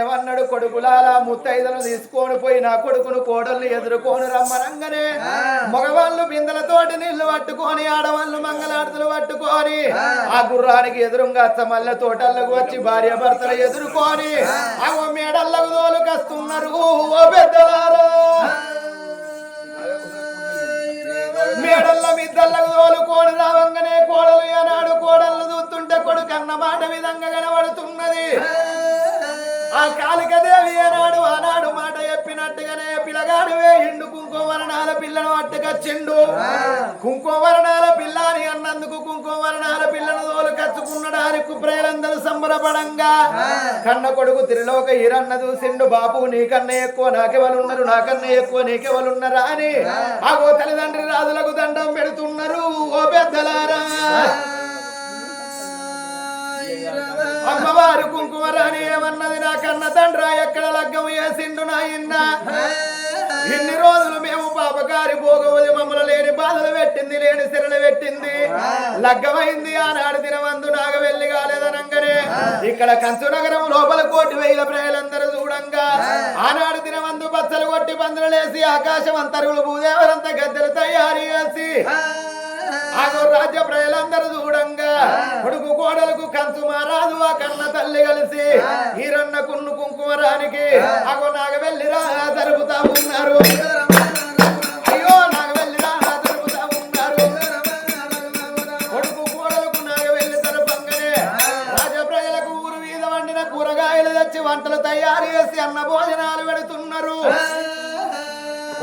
A: ఏమన్నాడు కొడుకులాల ముత్తైదను తీసుకొని పోయి నా కొడుకును కోడల్ని ఎదుర్కొని రమ్మనంగానే మగవాళ్ళు బిందెలతోటి నీళ్లు పట్టుకొని ఆడవాళ్ళు మంగళార్తులు పట్టుకొని ఆ గుర్రానికి ఎదురుగా మల్ల తోటల్లకు వచ్చి భార్య భర్తలు ఎదుర్కొని ఆ మేడల్లకు తోలుకొస్తున్నారు ఓ పెద్దలారా మేడల్ల మిద్దల్లకు తోలుకొని రావంగానే కోడలు ఏనాడు కోడళ్ళు చూస్తుంటే కొడుకు అన్న మాట విధంగా కనబడుతున్నది ఆ కాళికదేవి ఏనాడు ఆనాడు మాట చెప్పినట్టుగానే పిల్లగాడు వేయిండు కుంకుమవర్ణాల పిల్లను అట్టుకొచ్చిండు కుంకుమవర్ణాల పిల్లని అన్నందుకు కుంకుమవర్ణాల పిల్లను తోలుకచ్చుకున్నడానికి ప్రజలందరూ సంబరపడంగా కన్న కొడుకు తిరులోక ఈరన్న చూసిండు బాపు నీకన్నా ఎక్కువ నాకెవలున్నారు నాకన్నా ఎక్కువ నీకెవలున్నారా అని ఆగో తల్లిదండ్రి రాజులకు దండం పెడుతున్నారు ఓ పెద్దలారా అమ్మవారు కుంకుమరాని ఏమన్నది నా కన్న తండ్రి ఎక్కడ లగ్గం వేసిండు నాయన్న ఇన్ని రోజులు మేము పాపకారి భోగవది మమ్మల్ని లేని బాధలు పెట్టింది లేని సిరలు పెట్టింది లగ్గమైంది ఆనాడు దినవందు నాగ వెళ్ళి కాలేదనంగానే ఇక్కడ కంచు నగరం లోపల 1,000 ప్రజలందరూ చూడంగా ఆనాడు దినవందు బచ్చలు కొట్టి పందులేసి ఆకాశం అంతరులు భూదేవరంతా గద్దెలు తయారు చేసి ఆగో రాజ్య ప్రజలందరూ చూడంగా కొడుకు కోడలకు కంచు మారాదు ఆ కన్న తల్లి కలిసి ఈరన్న కున్ను కుంకుమరానికి ఆగో నాగ వెళ్ళిరా జరుపుతా ఉన్నారు అయ్యో నాగ వెళ్ళిరా జరుపుతా ఉన్నారు కొడుకు కోడలకు నాగ వెళ్ళి తరపంగానే రాజ్య ప్రజలకు ఊరు మీద వండిన కూరగాయలు తెచ్చి వంటలు తయారు చేసి అన్న భోజనాలు పెడుతున్నారు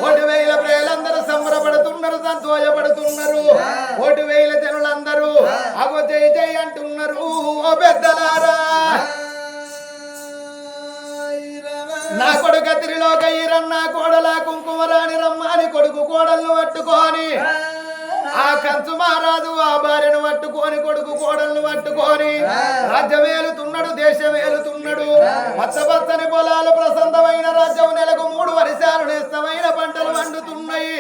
A: 1,000 ప్రజలందరూ సంబరపడుతున్నారు సంతోషపడుతున్నారు 1,000 జనులందరూ అగో జై జై అంటున్నారు ఓ పెద్దలారా నా కొడుకు తిరిలోక ఈరన్న కోడల కుంకుమరాని రమ్మని కొడుకు కోడలను పట్టుకొని ఆ కంచు మహారాజు ఆ భార్యను పట్టుకొని కొడుకు కోడలను పట్టుకొని రాజ్యం ఏలుతున్నాడు దేశం ఏలుతున్నాడు పచ్చని పొలాలు ప్రసంతమైన రాజ్యం నెలకు 3 వర్షాలు నేస్తమైన పంటలు వండుతున్నాయి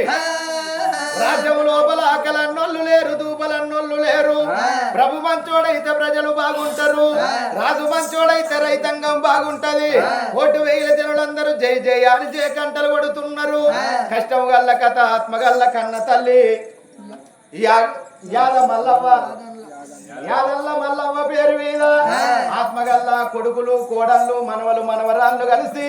A: రాజ్యం లోపల ఆకలన్నోళ్ళు లేరు దూపలన్నోళ్ళు లేరు ప్రభు మంచోడైతే ప్రజలు బాగుంటారు రాజు మంచోడైతే రైతాంగం బాగుంటది 1,000 జనులందరూ జై జై అని జయ కంటలు పడుతున్నారు కష్టం గల్ల కథ ఆత్మగల్ల కన్న తల్లి యాద మల్లవ్వ పేరు మీద ఆత్మగల్ల కొడుకులు కోడళ్ళు మనవలు మనవరాళ్ళు కలిసి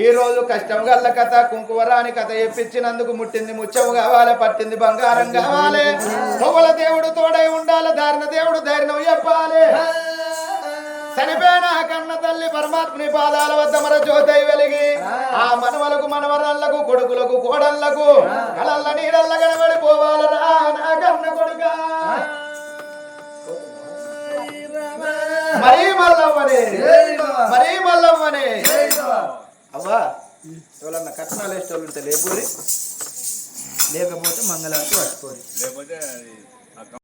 A: ఈ రోజు కష్టం గల్ల కథ కుంకుమరాని కథ చెప్పించినందుకు ముట్టింది ముచ్చము కావాలి పట్టింది బంగారం కావాలి పువ్వుల దేవుడు తోడై ఉండాలి దారిన దేవుడు ధైర్యం చెప్పాలి చనిపోయిన కన్న తల్లి పరమాత్మని పాదాల వద్ద మన జ్యోతై వెలిగి ఆ మనవలకు మనవరాళ్లకు కొడుకులకు కోడళ్లకు కలల్ల నీడల్ల కనబడిపోవాలరా నా కన్న కొడుక మరీ మల్లవ్వనే అవ్వా ఎవరన్నా కట్నాలు వేసేవాళ్ళు ఉంటే లేకపోతే మంగళారతి పట్టుకోరి.